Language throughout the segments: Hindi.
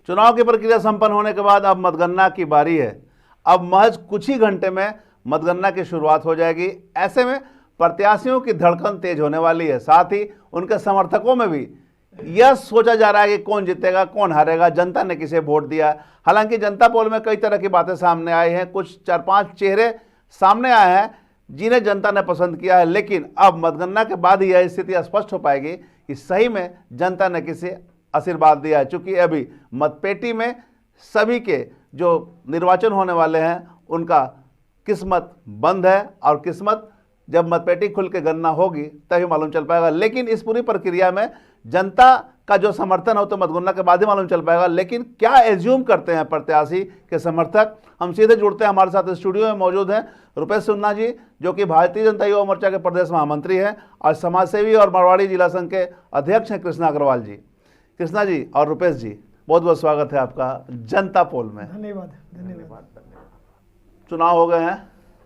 चुनाव की प्रक्रिया संपन्न होने के बाद अब मतगणना की बारी है। अब महज कुछ ही घंटे में मतगणना की शुरुआत हो जाएगी। ऐसे में प्रत्याशियों की धड़कन तेज होने वाली है, साथ ही उनके समर्थकों में भी यह सोचा जा रहा है कि कौन जीतेगा, कौन हारेगा, जनता ने किसे वोट दिया। हालांकि जनता पोल में कई तरह की बातें सामने आई हैं, कुछ 4-5 चेहरे सामने आए हैं जिन्हें जनता ने पसंद किया है, लेकिन अब मतगणना के बाद ही यह स्थिति स्पष्ट हो पाएगी कि सही में जनता ने किसे आशीर्वाद दिया है। चूंकि अभी मतपेटी में सभी के जो निर्वाचन होने वाले हैं उनका किस्मत बंद है, और किस्मत जब मतपेटी खुल के गणना होगी तभी मालूम चल पाएगा। लेकिन इस पूरी प्रक्रिया में जनता का जो समर्थन हो तो मतगणना के बाद ही मालूम चल पाएगा। लेकिन क्या एज्यूम करते हैं प्रत्याशी के समर्थक, हम सीधे जुड़ते हैं। हमारे साथ स्टूडियो में मौजूद हैं रुपेश सिन्हा जी, जो कि भारतीय जनता युवा मोर्चा के प्रदेश महामंत्री हैं, और समाजसेवी और मारवाड़ी जिला संघ के अध्यक्ष हैं कृष्णा अग्रवाल जी। कृष्णा जी और रुपेश जी, बहुत बहुत स्वागत है आपका जनता पोल में। धन्यवाद धन्यवाद। चुनाव हो गए हैं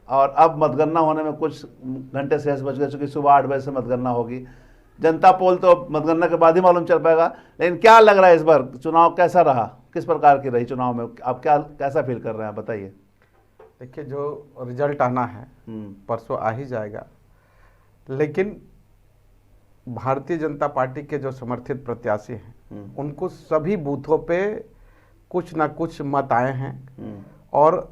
और अब मतगणना होने में कुछ घंटे शेष बच गए, चूंकि सुबह 8 बजे से मतगणना होगी। जनता पोल तो मतगणना के बाद ही मालूम चल पाएगा, लेकिन क्या लग रहा है इस बार चुनाव कैसा रहा, किस प्रकार की रही चुनाव में, आप कैसा फील कर रहे हैं, बताइए। देखिए, जो रिजल्ट आना है परसों आ ही जाएगा, लेकिन भारतीय जनता पार्टी के जो समर्थित प्रत्याशी हैं उनको सभी बूथों पे कुछ ना कुछ मत आए हैं, और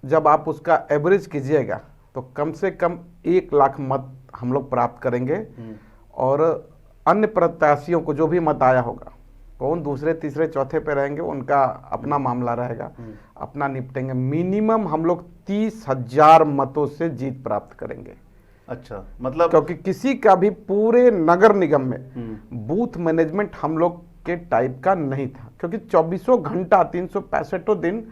जब आप उसका एवरेज कीजिएगा तो कम से कम 1 लाख मत हम लोग प्राप्त करेंगे। और अन्य प्रत्याशियों को जो भी मत आया होगा, कौन दूसरे तीसरे चौथे पे रहेंगे उनका अपना मामला रहेगा, अपना निपटेंगे। मिनिमम हम लोग 30,000 मतों से जीत प्राप्त करेंगे। अच्छा, मतलब क्योंकि किसी का भी पूरे नगर निगम में बूथ मैनेजमेंट हम लोग के टाइप का नहीं था, क्योंकि 24 घंटा 365 दिन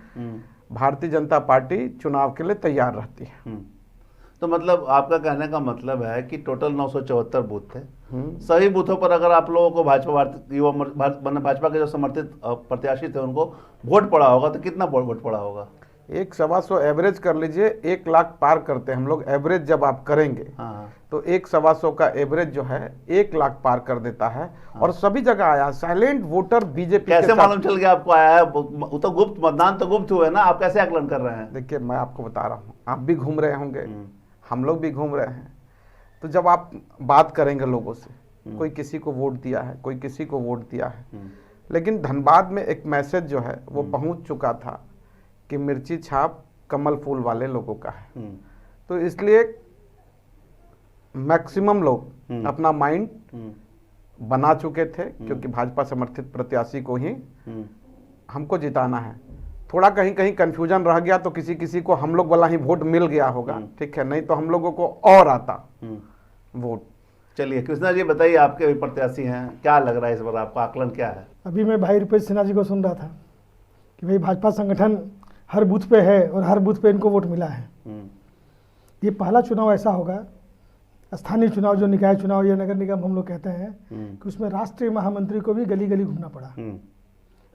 भारतीय जनता पार्टी चुनाव के लिए तैयार रहती है। तो मतलब आपका कहने का मतलब है कि टोटल 974 बूथ थे। सभी बूथों पर अगर आप लोगों को भाजपा के जो समर्थित प्रत्याशी थे उनको वोट पड़ा होगा तो कितना वोट पड़ा होगा? 100-125 एवरेज कर लीजिए, 1 लाख पार करते हैं हम लोग एवरेज जब आप करेंगे। तो 100-125 का एवरेज जो है 1 लाख पार कर देता है। और सभी जगह आया साइलेंट वोटर बीजेपी। कैसे मालूम चल गया आपको आया है? वो तो गुप्त मतदान तो गुप्त हुए ना, आप कैसे आकलन कर रहे हैं? देखिए, मैं आपको बता रहा हूँ, आप भी घूम रहे होंगे, हम लोग भी घूम रहे हैं। तो जब आप बात करेंगे लोगों से, कोई किसी को वोट दिया है, कोई किसी को वोट दिया है, लेकिन धनबाद में एक मैसेज जो है वो पहुंच चुका था कि मिर्ची छाप कमल फूल वाले लोगों का है। तो इसलिए मैक्सिमम लोग अपना माइंड बना चुके थे, क्योंकि भाजपा समर्थित प्रत्याशी को ही हमको जिताना है। थोड़ा कहीं कहीं कंफ्यूजन रह गया तो किसी किसी को हम लोग वाला ही वोट मिल गया होगा, ठीक है, नहीं तो हम लोगों को और आता वोट। चलिए कृष्णा जी बताइए, आपके भी प्रत्याशी हैं, क्या लग रहा है इस बार, आपका आकलन क्या है? अभी मैं भाई रुपेश सिन्हा जी को सुन रहा था कि भाई भाजपा संगठन हर बूथ पे है और हर बूथ पे इनको वोट मिला है। ये पहला चुनाव ऐसा होगा, स्थानीय चुनाव जो निकाय चुनाव या नगर निगम हम लोग कहते हैं, कि उसमें राष्ट्रीय महामंत्री को भी गली गली घूमना पड़ा,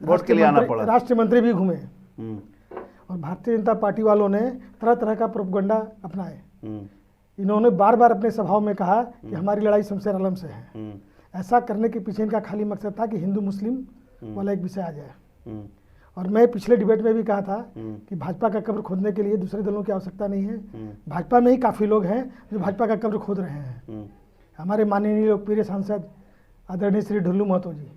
वोट के लिए आना पड़ा, राष्ट्रीय मंत्री भी घूमे, और भारतीय जनता पार्टी वालों ने तरह तरह का प्रोपगंडा अपनाए। इन्होंने बार बार अपने सभाओं में कहा कि हमारी लड़ाई शमशेर आलम से है। ऐसा करने के पीछे इनका खाली मकसद था कि हिंदू मुस्लिम वाला एक विषय आ जाए। और मैं पिछले डिबेट में भी कहा था कि भाजपा का कब्र खोदने के लिए दूसरे दलों की आवश्यकता नहीं है, भाजपा में ही काफ़ी लोग हैं जो भाजपा का कब्र खोद रहे हैं। हमारे माननीय लोकप्रिय सांसद आदरणीय श्री ढुल्लू महतो जी,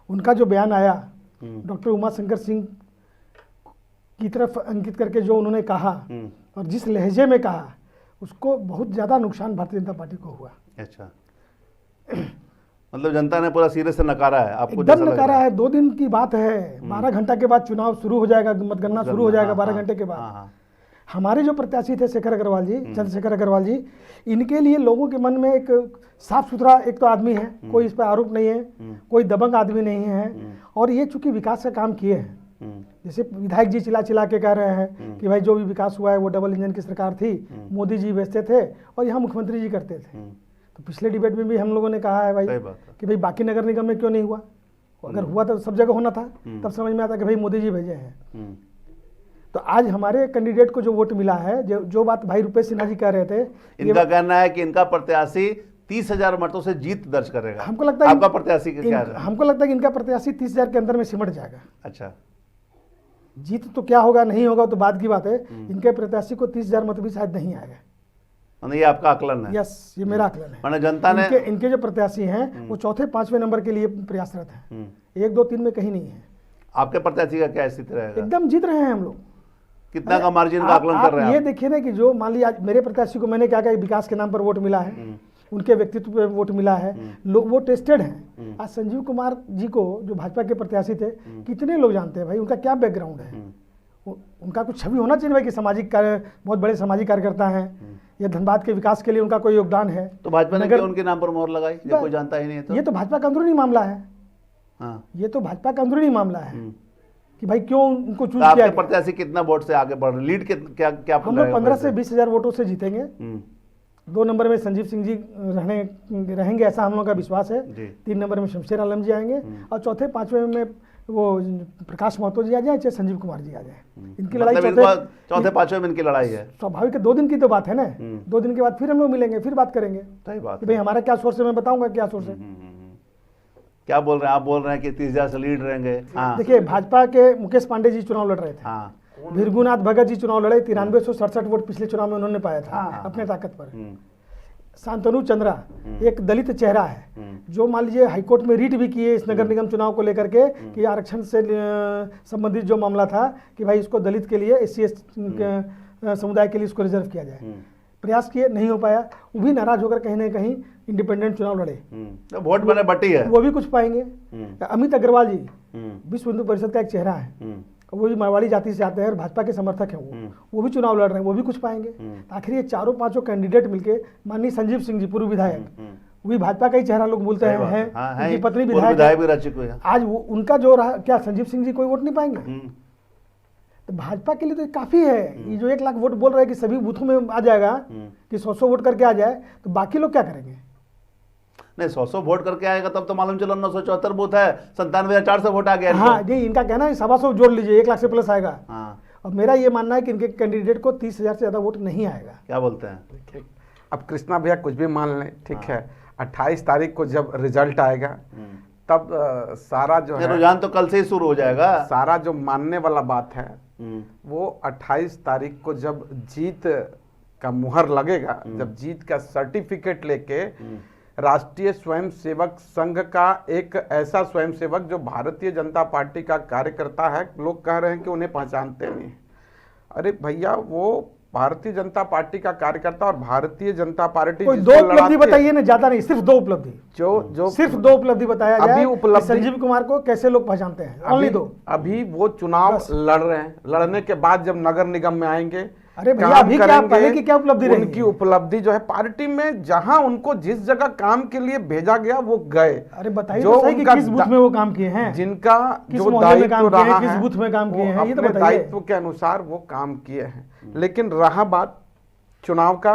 उनका जो बयान आया डॉक्टर उमा शंकर सिंह की तरफ अंकित करके जो उन्होंने कहा और जिस लहजे में कहा, उसको बहुत ज़्यादा नुकसान भारतीय जनता पार्टी को हुआ। अच्छा, मतलब जनता ने पूरा सीरियस से नकारा है आपको? एकदम नकारा है। 2 दिन की बात है, 12 घंटा के बाद चुनाव शुरू हो जाएगा, मतगणना शुरू हो जाएगा 12 घंटे के बाद। हमारे जो प्रत्याशी थे शेखर अग्रवाल जी, चंद्रशेखर अग्रवाल जी, इनके लिए लोगों के मन में एक साफ सुथरा एक तो आदमी है, कोई इस पर आरोप नहीं है, कोई दबंग आदमी नहीं है, और ये चूंकि विकास का काम किए हैं, जैसे विधायक जी चिल्ला चिल्ला के कह रहे हैं कि भाई जो भी विकास हुआ है वो डबल इंजन की सरकार थी, मोदी जी भेजते थे और यहाँ मुख्यमंत्री जी करते थे। तो पिछले डिबेट में भी हम लोगों ने कहा है भाई कि भाई बाकी नगर निगम में क्यों नहीं हुआ, अगर हुआ तो सब जगह होना था, तब समझ में आता कि भाई मोदी जी भेजे हैं। तो आज हमारे कैंडिडेट को जो वोट मिला है, जो बात भाई रुपेश सिन्हा जी कह रहे थे, इनका कहना है कि इनका प्रत्याशी 30,000 मतों से जीत दर्ज करेगा? हमको लगता है आपका प्रत्याशी क्या है? हमको लगता है कि इनका प्रत्याशी 30,000 के अंदर में सिमट जाएगा। अच्छा, जीत तो क्या होगा नहीं होगा तो बाद की बात है। इनके प्रत्याशी को 30,000 मत भी शायद नहीं आएगा। मतलब ये आपका आकलन है? यस, ये मेरा आकलन है। माने जनता ने इनके जो प्रत्याशी हैं वो चौथे पांचवें नंबर के लिए प्रयासरत हैं। 1 2 3 में कहीं नहीं है। आपके प्रत्याशी का क्या स्थिति रहेगा? एकदम जीत रहे हैं हम लोग। कितना का मार्जिन का आकलन कर रहे हैं ये आप? देखिए ना कि जो मान लीजिए आज मेरे प्रत्याशी को मैंने क्या कहा, विकास के नाम पर वोट मिला है, उनके व्यक्तित्व पे वोट मिला है, लोग वो टेस्टेड हैं। आज संजीव कुमार जी को जो भाजपा के प्रत्याशी थे, कितने लोग जानते हैं भाई, उनका क्या बैकग्राउंड है, उनका कुछ छवि होना चाहिए भाई कि सामाजिक कार्य, बहुत बड़े सामाजिक कार्यकर्ता हैं, या धनबाद के विकास के लिए उनका कोई योगदान है। तो भाजपा ने क्यों उनके नाम पर मोहर लगाई जब कोई जानता ही नहीं है? तो ये तो भाजपा का अंदरूनी मामला है। हाँ, ये तो भाजपा का अंदरूनी मामला है कि भाई क्यों उनको चूज तो आपके किया गया। प्रत्याशी कितना वोट से आगे बढ़ रहे, लीड क्या क्या हम लोग 15 से 20,000 वोटों से जीतेंगे। 2 नंबर में संजीव सिंह जी रहेंगे, ऐसा हम लोग का विश्वास है। जी। 3 नंबर में शमशेर आलम जी आएंगे, और चौथे पांचवें में वो प्रकाश महतो जी आ जाए, चाहे संजीव कुमार जी आ जाए। इनकी लड़ाई मतलब चौथे पांचवें में इनकी लड़ाई है। स्वाभाविक है, 2 दिन की तो बात है ना। 2 दिन के बाद फिर हम लोग मिलेंगे, फिर बात करेंगे सही बात कि है। भाई हमारा क्या सोर्स है, मैं बताऊंगा क्या सोर्स है। क्या बोल रहे हैं आप? बोल रहे हैं कि 30,000 से लीड रहेंगे। हाँ, देखिए, भाजपा के मुकेश पांडे जी चुनाव लड़ रहे थे, हाँ, भृगुनाथ भगत जी चुनाव लड़े, 9367 वोट पिछले चुनाव में उन्होंने पाया था अपने ताकत पर। शांतनु चंद्रा एक दलित चेहरा है, जो मान लीजिए हाईकोर्ट में रीट भी किए इस नगर निगम चुनाव को लेकर के कि आरक्षण से संबंधित जो मामला था कि भाई इसको दलित के लिए, SC समुदाय के लिए इसको रिजर्व किया जाए। प्रयास किए, नहीं हो पाया। वो भी नाराज होकर कहीं ना कहीं इंडिपेंडेंट चुनाव लड़े। तो वोट मैंने बटी है। वो भी कुछ पाएंगे। अमित अग्रवाल जी विश्व हिंदू परिषद का एक चेहरा है, वो भी मारवाड़ी जाति से आते हैं और भाजपा के समर्थक हैं। वो भी चुनाव लड़ रहे हैं, वो भी कुछ पाएंगे। आखिर ये चारों पांचों कैंडिडेट मिलके, माननीय संजीव सिंह जी पूर्व विधायक, वो भी भाजपा का ही चेहरा लोग बोलते हैं, उनकी पत्नी विधायक भी रह चुकी है। आज वो उनका जो रहा, क्या संजीव सिंह जी कोई वोट नहीं पाएंगे? तो भाजपा के लिए तो काफी है। ये जो 1 लाख वोट बोल रहे हैं कि सभी बूथों में आ जाएगा, कि 100 वोट करके आ जाए, तो बाकी लोग क्या करेंगे? नहीं, 100 वोट करके आएगा तब तो मालूम चलो 974 बूथ है, 97,400 वोट आ गया। हाँ जी, इनका कहना है 125 जोड़ लीजिए, 1 लाख से प्लस आएगा। हाँ, और मेरा ये मानना है कि इनके कैंडिडेट को 30,000 से ज्यादा वोट नहीं आएगा। क्या बोलते हैं? अब कृष्णा भैया कुछ भी मान लें, ठीक है, 28 तारीख को जब रिजल्ट आएगा तब सारा जो है रुझान तो कल से ही शुरू हो जाएगा। सारा जो मानने वाला बात है वो 28 तारीख को जब जीत का मुहर लगेगा, जब जीत का सर्टिफिकेट लेके राष्ट्रीय स्वयंसेवक संघ का एक ऐसा स्वयंसेवक जो भारतीय जनता पार्टी का कार्यकर्ता है, लोग कह रहे हैं कि उन्हें पहचानते नहीं। अरे भैया, वो भारतीय जनता पार्टी का कार्यकर्ता और भारतीय जनता पार्टी कोई 2 उपलब्धि बताइए ना, ज्यादा नहीं, सिर्फ 2 उपलब्धि। जो सिर्फ 2 उपलब्धि बताया जाए। अभी उपलब्धि संजीव कुमार को कैसे लोग पहचानते हैं? ओनली 2। अभी वो चुनाव लड़ रहे हैं, लड़ने के बाद जब नगर निगम में आएंगे, अरे भैया, काम अभी क्या करेंगे, पहले की क्या उपलब्धि रही? उनकी उपलब्धि जो है पार्टी में जहां उनको जिस जगह काम के लिए भेजा गया वो गए। अरे बताइए तो सही कि किस बूथ में वो काम किए हैं, जिनका किस जो मोहल्ले में काम दायित्व किए रहा हैं, किस है, बूथ में काम किए हैं, ये तो अपने बताइए। दायित्व के अनुसार वो काम किए हैं। लेकिन रहा बात चुनाव का,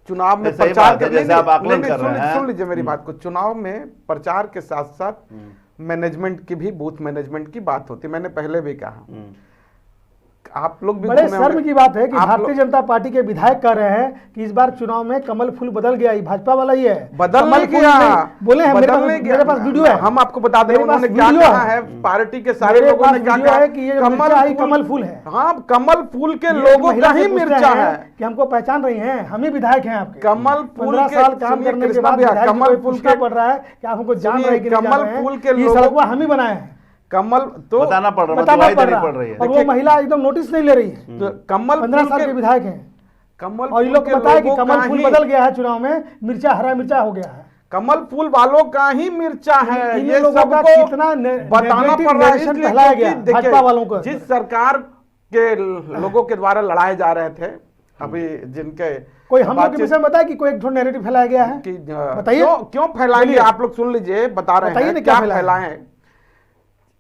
चुनाव में सही प्रचार बात है, जैसे आप आकलन कर रहे हैं। सुन लीजिए मेरी बात को, चुनाव में प्रचार के साथ साथ मैनेजमेंट की भी, बूथ मैनेजमेंट की बात होती है। मैंने पहले भी कहा, आप लोग भी बड़े सुने शर्म होंगे। की बात है कि आप भारतीय जनता पार्टी के विधायक कह रहे हैं कि इस बार चुनाव में कमल फूल बदल गया, ये भाजपा वाला ही है। बदल कमल नहीं फूल गया, नहीं, बोले हैं, मेरे पास वीडियो है। हम आपको बता दें मेरे पास उन्होंने क्या वीडियो कहा है। है, पार्टी के सारे मेरे लोगों ने पास क्या वीडियो कहा है कि ये जो मिर्चा है, कमल फूल है। हाँ, कमल फूल के ये लोगों महिला का से ही पूछते मिर्चा हैं है। कि हमको पहचान रही हैं, हम ही विधायक हैं आपके। कमल फूल 15 के, साल काम सुनिए करने के कृष्णा बाद भैया, विधायक जी कमल को फूल पूछना के, पड़ रहा है कि आप हमको जान सुनिए, रहे हैं कि नहीं जान कमल रहे हैं। फूल के ये लोगों- सड़क हम ही बनाए हैं, कमल तो बताना पड़ रहा है, बताना दुआई पड़ देनी रहा पड़ रही है। और वो महिला एकदम नोटिस नहीं ले रही है। तो कमल 15 फूल साल के के, विधायक हैं, कमल और ये फूल लोग के बताया कि लोगों कमल का फूल ही- बदल गया है, चुनाव में मिर्चा हरा मिर्चा हो गया है। कमल फूल वालों का ही मिर्चा है। इन ये लोगों का सबको कितना बताना नेगेटिव पड़ रहा है, नरेशन इसलिए फैलाया क्योंकि गया देखिए, भाजपा वालों को। जिस सरकार के लोगों के द्वारा लड़ाए जा रहे थे, अभी जिनके कोई हम लोग के बातचीत- विषय में बताया कि कोई एक थोड़ा नैरेटिव फैलाया गया है? कि बताइए। क्यों फैलाएंगे? बोलिए। आप लोग सुन लीजिए, बता रहे बताइए हैं ना क्या क्या फैलाए।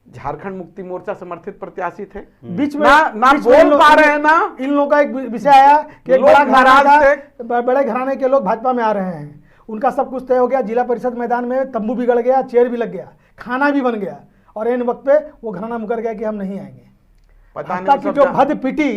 झारखंड मुक्ति मोर्चा समर्थित प्रत्याशी थे, बीच में ना बीच में बोल पा रहे हैं ना। इन लोगों का एक विषय आया कि एक लोग बड़ा घराना नाराज था, बड़े घराने के लोग भाजपा में आ रहे हैं, उनका सब कुछ तय हो गया। जिला परिषद मैदान में तंबू बिगड़ गया, चेयर भी लग गया, खाना भी बन गया, और इन वक्त पे वो घराना मुकर गया कि हम नहीं आएंगे। पता भाजपा नहीं की जो भद पिटी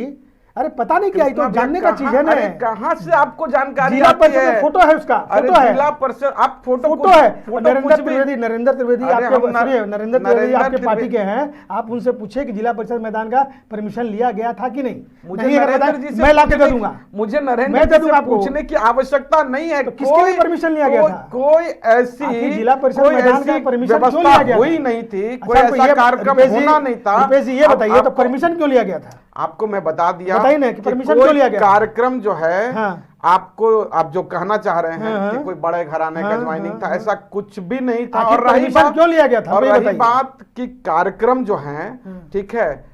अरे पता नहीं क्या, ये तो कृष्णा जानने भैया का चीज है ना। अरे कहाँ से आपको जानकारी जिला आती परिषद है? में फोटो है उसका, अरे फोटो है, जिला परिषद, आप फोटो फोटो है। फोटो नरेंद्र कुछ भी- त्रिवेदी, नरेंद्र त्रिवेदी अरे आपके, हम न- सुनिए, नरेंद्र त्रिवेदी आपके नरेंद्र पार्टी के हैं, आप उनसे पूछे कि जिला परिषद मैदान का परमिशन लिया गया था कि नहीं। मुझे नहीं अगर नरेंद्र बताए, जी से मैं ला के दे पूछने- दूंगा। मुझे नरेंद्र मैं दे जी दूंगा से आपको। पूछने की आवश्यकता नहीं है। तो किसके लिए परमिशन लिया गया था? कोई ऐसी आखिर जिला परिषद कोई मैदान का ऐसी परमिशन क्यों व्यवस्था लिया गया था? हुई नहीं थी, अच्छा, कोई आपको ऐसा ये- कार्यक्रम रुपेश जी- होना नहीं था। रुपेश जी ये अब बताइए, तो आपको- परमिशन क्यों लिया गया था? आपको मैं बता दिया, बताइए ना कि परमिशन कोई क्यों लिया गया? कार्यक्रम जो है, हाँ। आपको आप जो कहना चाह रहे हैं हाँ, कि कोई बड़े घराने का हाँ, ज्वाइनिंग हाँ, था, हाँ। ऐसा कुछ भी नहीं था। आखिर और रही परमिशन बात क्यों लिया गया था? और हमें रही बताइए। बात कि कार्यक्रम जो है, ठीक है,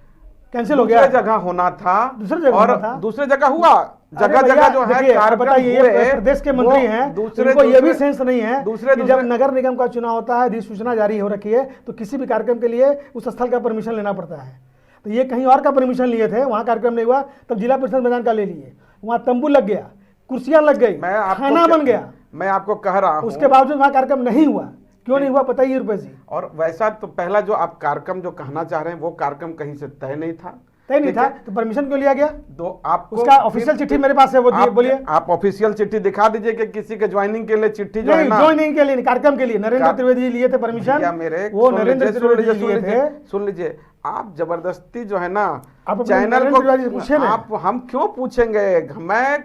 कैंसिल हो गया, दूसरे जगह होना था, दूसरे जगह और होना था। दूसरे जगह हुआ, अरे जगह भैया, जगह जो है देखिए, आप कार्यक्रम बताइए, हुए, ये प्रदेश के वो मंत्री हैं, दूसरे उनको ये भी दूसरे- सेंस नहीं है दूसरे कि जब दूसरे- नगर निगम का चुनाव होता है, अधिसूचना जारी हो रखी है, तो किसी भी कार्यक्रम के लिए उस स्थल का परमिशन लेना पड़ता है। तो ये कहीं और का परमिशन लिए थे, वहाँ कार्यक्रम नहीं हुआ, तब जिला परिषद मैदान का ले लिए, वहाँ तंबू लग गया, कुर्सियां लग गई, मैं आपको खाना बन गया, मैं आपको कह रहा हूं, उसके बावजूद वहाँ कार्यक्रम नहीं हुआ। क्यों नहीं हुआ बताइए रुपेश जी। और वैसा तो पहला जो आप कार्यक्रम जो कहना चाह रहे हैं, वो कार्यक्रम कहीं से तय नहीं था, तय नहीं ठीक था, है? तो परमिशन क्यों लिया गया? तो आपको उसका ऑफिशियल चिट्ठी मेरे पास है, वो दिए, बोलिए। आप ऑफिशियल चिट्ठी दिखा दीजिए कि किसी के ज्वाइनिंग के लिए चिट्ठी जो है नहीं, ना, ज्वाइनिंग के लिए नहीं, कार्यक्रम के लिए नरेंद्र त्रिवेदी जी लिए थे परमिशन, या मेरे वो सुन नरेंद्र लीजिए, त्रिवेदी जी लिए थे। सुन लीजिए, आप जबरदस्ती जो है ना आप अपने चैनल नरेंद्र त्रिवेदी से पूछिए को, ना। आप हम क्यों पूछेंगे? मैं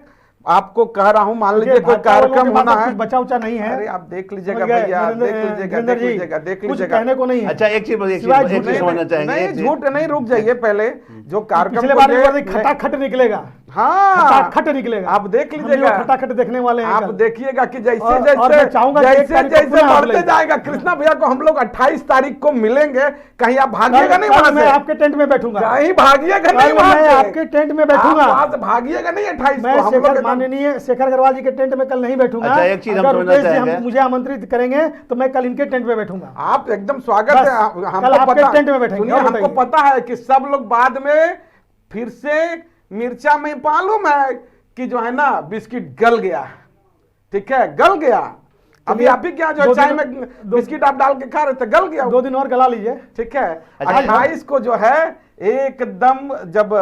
आपको कह रहा हूं, मान लीजिए कोई भाजपा वालों कार्यक्रम के पास होना अब है, कुछ बचा उचा नहीं है। अरे आप देख लीजिएगा समझ गए, भैया, नरेंद्र- देख लीजिएगा, नरेंद्र देख जी, लीजिएगा, देख कुछ लीजिएगा। कहने को नहीं है। अच्छा एक चीज सिवाय एक चीज समझना चाहेंगे, नहीं एक चीज- झूठ नहीं, रुक जाइए पहले, जो कार्यक्रम पिछले को बार ले- खटाखट निकलेगा, हाँ खटाखट निकलेगा। आप देख हम भी लीजिएगा, वो खटाखट देखने वाले हैं आप कल। देखिएगा कि जैसे और जैसे मैं चाहूंगा कि एक जैसे तारीख को जैसे पुनः आप बढ़ते ले- जाएगा, कृष्णा भैया को हम लोग 28 तारीख को मिलेंगे, कहीं आप भागिएगा नहीं वहां मैं से, आपके टेंट में बैठूंगा, कहीं भागिएगा नहीं कल वहां मैं से, आपके टेंट में बैठूंगा। आप वहां से भागिएगा नहीं 28 मैं को हम लोग शेखर एकदम- माननीय शेखर अग्रवाल जी के टेंट में कल नहीं बैठूंगा। अच्छा, एक चीज हम अगर समझना रुपेश जी चाहेंगे। मुझे आमंत्रित करेंगे तो मैं कल इनके टेंट में बैठूंगा। आप एकदम स्वागत बस, है, कल हमको आपके पता, टेंट में बैठेंगे, सुनिए, और हमको बताइए। पता है कि सब लोग बाद में फिर से मिर्चा में मालूम है कि जो है ना बिस्किट गल गया, ठीक है, गल गया। अभी चलिए, आप ही क्या जो दो चाय दिन- में दो- बिस्किट आप डाल के खा रहे थे, गल गया, 2 दिन और गला लीजिए। ठीक है। अच्छा, 28 को जो है एकदम जब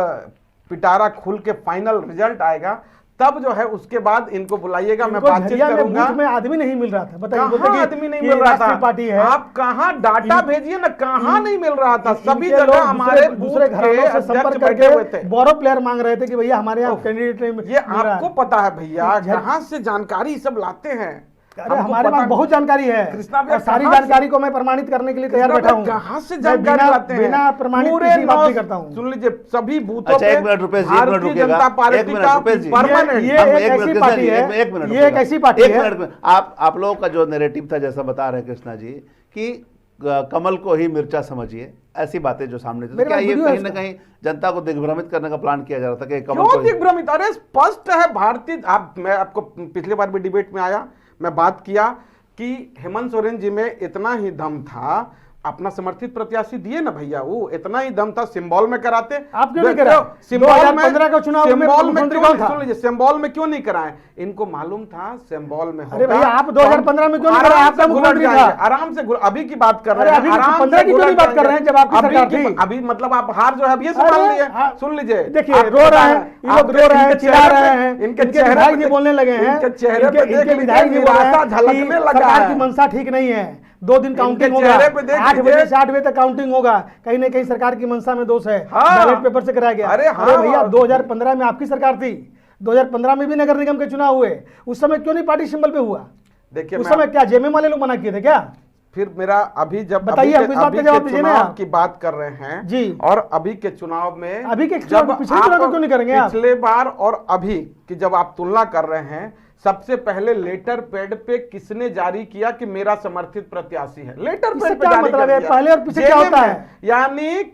पिटारा खुल के फाइनल रिजल्ट आएगा, तब जो है उसके बाद इनको बुलाइएगा, मैं इनको बातचीत झरिया में करूंगा। बूथ में आदमी नहीं मिल रहा था, बताइए। बोलते कहाँ कि- आदमी नहीं कि मिल रहा राष्ट्रीय था? पार्टी है। आप कहाँ डाटा भेजिए ना, कहाँ नहीं मिल रहा था? सभी इनके लोग जगह हमारे दूसरे बूथ घरानों के से अध्यक्ष संपर्क बैठे हुए थे। करके बोरो प्लेयर मांग रहे थे कि भैया हमारे यहाँ कैंडिडेट नहीं ये मिल रहा है। आपको पता है भैया, झर- कहाँ से जानकारी सब लाते हैं? अरे हमको हमारे पता- पास बहुत जानकारी है, कृष्णा भैया और सारी कहाँ से- जानकारी को मैं प्रमाणित करने के लिए तैयार कृष्णा बैठा भैया हूँ। कहाँ से मैं जानकारी बिना- लाते हैं? बिना प्रमाणित पूरे किसी बात नौ- नहीं करता हूँ। सुन लीजिए, सभी बूथों अच्छा, पे एक मिनट रुपेश जी, एक मिनट भारतीय रुकिएगा। जनता एक पार्टी मिनट का रुपेश जी। परमानेंट ये हम एक एक ऐसी मिनट पार्टी कृष्णा जी, है, एक मिनट ये एक ऐसी पार्टी एक है। मिनट में आप लोगों का जो नैरेटिव था, जैसा बता रहे हैं कृष्णा जी कि कमल को ही मिर्चा समझिए, ऐसी बातें जो सामने थी, तो मेरे क्या पास ये वीडियो है कहीं ना इसका। कहीं जनता को दिग्भ्रमित करने का प्लान किया जा रहा था कि कमल क्यों को ही- दिग्भ्रमित? अरे स्पष्ट है, भारतीय मैं आपको पिछले बार भी डिबेट में आया, मैं बात किया कि हेमंत सोरेन जी में इतना ही दम था, अपना समर्थित प्रत्याशी दिए ना भैया, वो इतना ही दम था, सिंबल में कराते। आप क्यों नहीं कराए? सिंबल 2015 का चुनाव में सिंबल में मुख्यमंत्री क्यों, कौन था? सुन लीजिए, सिंबल में क्यों नहीं कराए? इनको मालूम था सिंबल में अरे होगा, भैया, आप तो 2015 में क्यों नहीं आराम कराए? आपका से घुलट मुख्यमंत्री जाएंगे, था। आराम से अभी की बात कर अरे रहे हैं, अभी की आराम 15 से की क्यों नहीं घुलट बात कर रहे हैं, जाएंगे। जब आपकी अभी सरकार की- थी? अभी मतलब आप हार जो है अभी संभाल अरे, लिए, हाँ, सुन लीजिए, देखिए, आप रो रहे हैं, ये लोग रो रहे हैं, इनके चिल्ला चेहरे रहे पे- हैं, इनके इनके चेहरे विधायक पे जी बोलने लगे हैं, इनके चेहरे पे इनके देख विधायक जी बोल रहे निराशा हैं झलकने कि लगा सरकार है। की मंशा ठीक नहीं है, 2 दिन काउंटिंग होगा, चेहरे पे देख 8 लीजिए। बजे से 8 बजे तक काउंटिंग होगा, कहीं ना कहीं सरकार की मंशा में दोष है, हाँ। बैलेट पेपर से कराया गया। अरे हाँ। भैया, 2015 में आपकी सरकार थी, 2015 में भी नगर निगम के चुनाव हुए, उस समय क्यों नहीं पार्टी सिंबल पे हुआ? देखिए, उस मैं समय क्या जेएमएम वाले लोग मना किए थे क्या? फिर मेरा अभी जब बताइए, अभी आप इस बात अभी का जवाब के दीजिए ना चुनाव आप। की बात कर रहे हैं जी। और अभी के चुनाव में अभी के चुनाव जब में पिछले चुनाव में क्यों नहीं करेंगे आप? पिछले बार और अभी की जब आप तुलना कर रहे हैं, सबसे पहले लेटर पैड पे किसने जारी किया कि मेरा समर्थित प्रत्याशी है? लेटर इससे पैड पे क्या जारी मतलब कर है? दिया। पहले और पीछे क्या जेएमएम होता में। है? यानी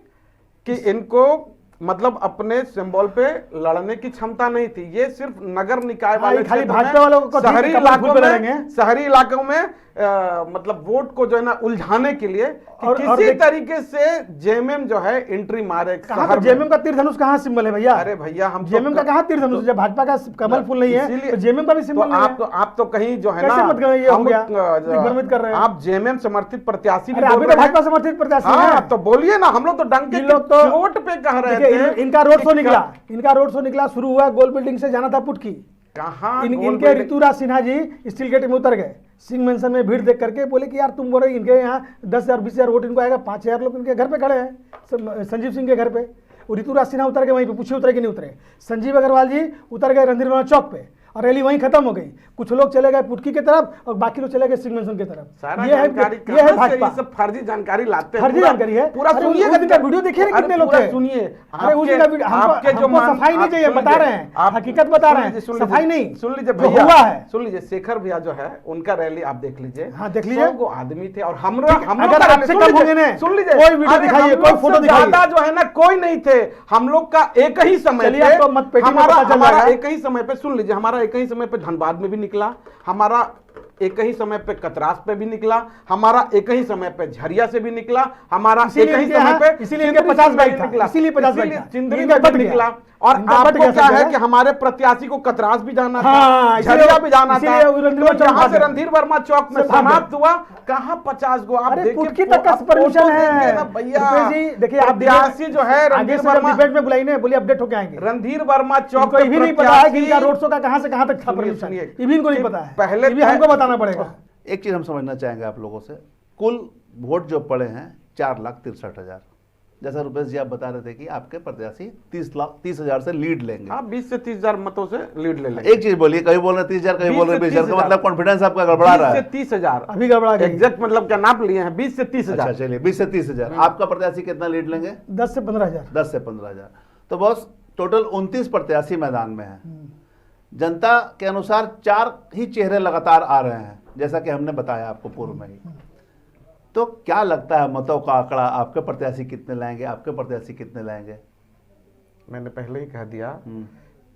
कि इनको मतलब अपने सिंबल पे लड़ने की क्षमता नहीं थी। ये सिर्फ नगर निकाय वाले खाली क्षेत्र भाजपा में, वालों को शहरी कमल फूल इलाकों पे में, लड़ेंगे। शहरी इलाकों में मतलब वोट को जो है ना उलझाने के लिए कि और किसी तरीके से जेएमएम जो है एंट्री मारे कहाँ शहर में। जेएमएम का तीर धनुष कहाँ सिंबल है भैया? अरे भैया हम जेएमएम का कहाँ तीर धनुष? जब भाजपा का कमल फूल नहीं है इसीलिए तो जेएमएम का भी तो सिंबल नहीं है। आप तो कहीं जो है कैसे ना मतलब ये हो हम गया? लोग, दिग्भ्रमित कर रहे हैं। आप जेएमएम समर्थित प्रत्याशी भी अरे बोल अभी तो रहे हैं। भाजपा समर्थित प्रत्याशी हाँ हैं। तो बोलिए ना, हम लोग तो डंके इन लोग की तो चोट पे कह रहे देखिए, थे इनका रोड शो कि निकला, इनका रोड शो निकला, शुरू हुआ गोल बिल्डिंग से, जाना था पुटकी। कहाँ इनके गोल ऋतुराज सिन्हा जी स्टील गेट में उतर गए, सिंह मेंशन में भीड़ देख करके बोले कि यार तुम बोल रहे इनके यहाँ 10,000 20,000 वोट इनको आएगा, 5,000 लोग इनके घर पे खड़े हैं, संजीव सिंह के घर पे। और ऋतुराज सिन्हा उतर गए वहीं पे, पूछिए उतरे कि नहीं उतरे। संजीव अग्रवाल जी उतर गए रणधीर वर्मा चौक पे और रैली वहीं खत्म हो गई। कुछ लोग चले गए पुटकी की तरफ और बाकी लोग चले गए सिंह मेंशन की तरफ। सारा ये है जानकारी ये है कहाँ से भाजपा। ये सब फर्जी जानकारी लाते हैं। फर्जी जानकारी है। पूरा अरे सुनिए उस दिन का वीडियो देखिए ना, कितने लोग थे। सुनिए। अरे उस दिन का वीडियो आपके जो हमको सफाई नहीं चाहिए, बता रहे हैं, हकीकत बता रहे हैं, सफाई नहीं, सुन लीजिए जो भैया, हुआ है। सुन लीजिए, शेखर भैया जो है उनका रैली आप देख लीजिए। हाँ, देख लीजिए। 100 गो आदमी थे और हम अगर आपसे कम होंगे ना, सुन लीजिए, कोई वीडियो अरे दिखाइए, हम कोई लोग फोटो से दिखाइए। ज्यादा जो है ना कोई नहीं थे। हम लोग का एक ही समय चलिए, पे आपको मतपेटी में हमारा पता चल हमारा जाएगा। एक ही समय पे, सुन लीजिए, हमारा एक ही समय पे धनबाद में भी निकला, हमारा एक ही समय पे कतरास पे भी निकला, हमारा एक ही समय पे झरिया से भी निकला, हमारा एक ही समय पे इसीलिए इनके 50 बाइक था, निकला, इसीलिए 50 बाइक था। चिंदरी इनका में बट भी गया। निकला। और इनका बट आपको गया क्या सब है जगह। कि हमारे प्रत्याशी को कतरास भी जाना था, हाँ, इसीलिए- झरिया भी जाना था, इसीलिए रणधीर वर्मा तो चौक यहाँ भाग से गए। रणधीर वर्मा चौक में सब भाग समाप्त गए। हुआ। कहाँ 50 गो? आप अरे देखिए, पुटकी तक का आप परमिशन फोटो है देखिए ना भैया। रुपेश जी, देखिए आप प्रत्याशी जो है आगे रणधीर से जब वर्मा, डिबेट में बुलाइए, बोलिए अपडेट होके आएंगे। रणधीर वर्मा चौक इनको ये भी नहीं पता है कि इनका रोड शो का कहाँ से कहाँ तक था सुनिए, परमिशन, सुनिए। ये भी इनको नहीं कि पता है। पहले ये भी हमको बताना पड़ेगा। एक चीज़ हम समझना चाहेंगे आप लोगों से, कुल वोट जो पड़े हैं 4,63,000। जैसा रुपेश जी आप बता रहे थे कि आपके प्रत्याशी 30,00,000 से लीड लेंगे। आप 20 से 30,000 मतों से लीड ले लेंगे। एक चीज बोलिए, कभी बोल रहे 30,000, कभी 20 बोल रहे से 20,000, 30,000 मतलब कॉन्फिडेंस आपका गड़बड़ा रहा 20 से है। 30,000 अभी गड़बड़ा गई। एग्जैक्ट मतलब क्या नाप लिए हैं? 20 से 30,000। अच्छा चलिए, 20 से 30,000। आपका प्रत्याशी कितना लीड लेंगे? 10 से 15,000। 10 से 15,000। तो बॉस टोटल 29 प्रत्याशी मैदान में हैं। जनता के अनुसार 4 ही चेहरे लगातार आ रहे हैं, जैसा कि हमने बताया आपको पूर्व में ही। तो क्या लगता है मतों का आंकड़ा, आपके प्रत्याशी कितने लाएंगे, आपके प्रत्याशी कितने लाएंगे? मैंने पहले ही कह दिया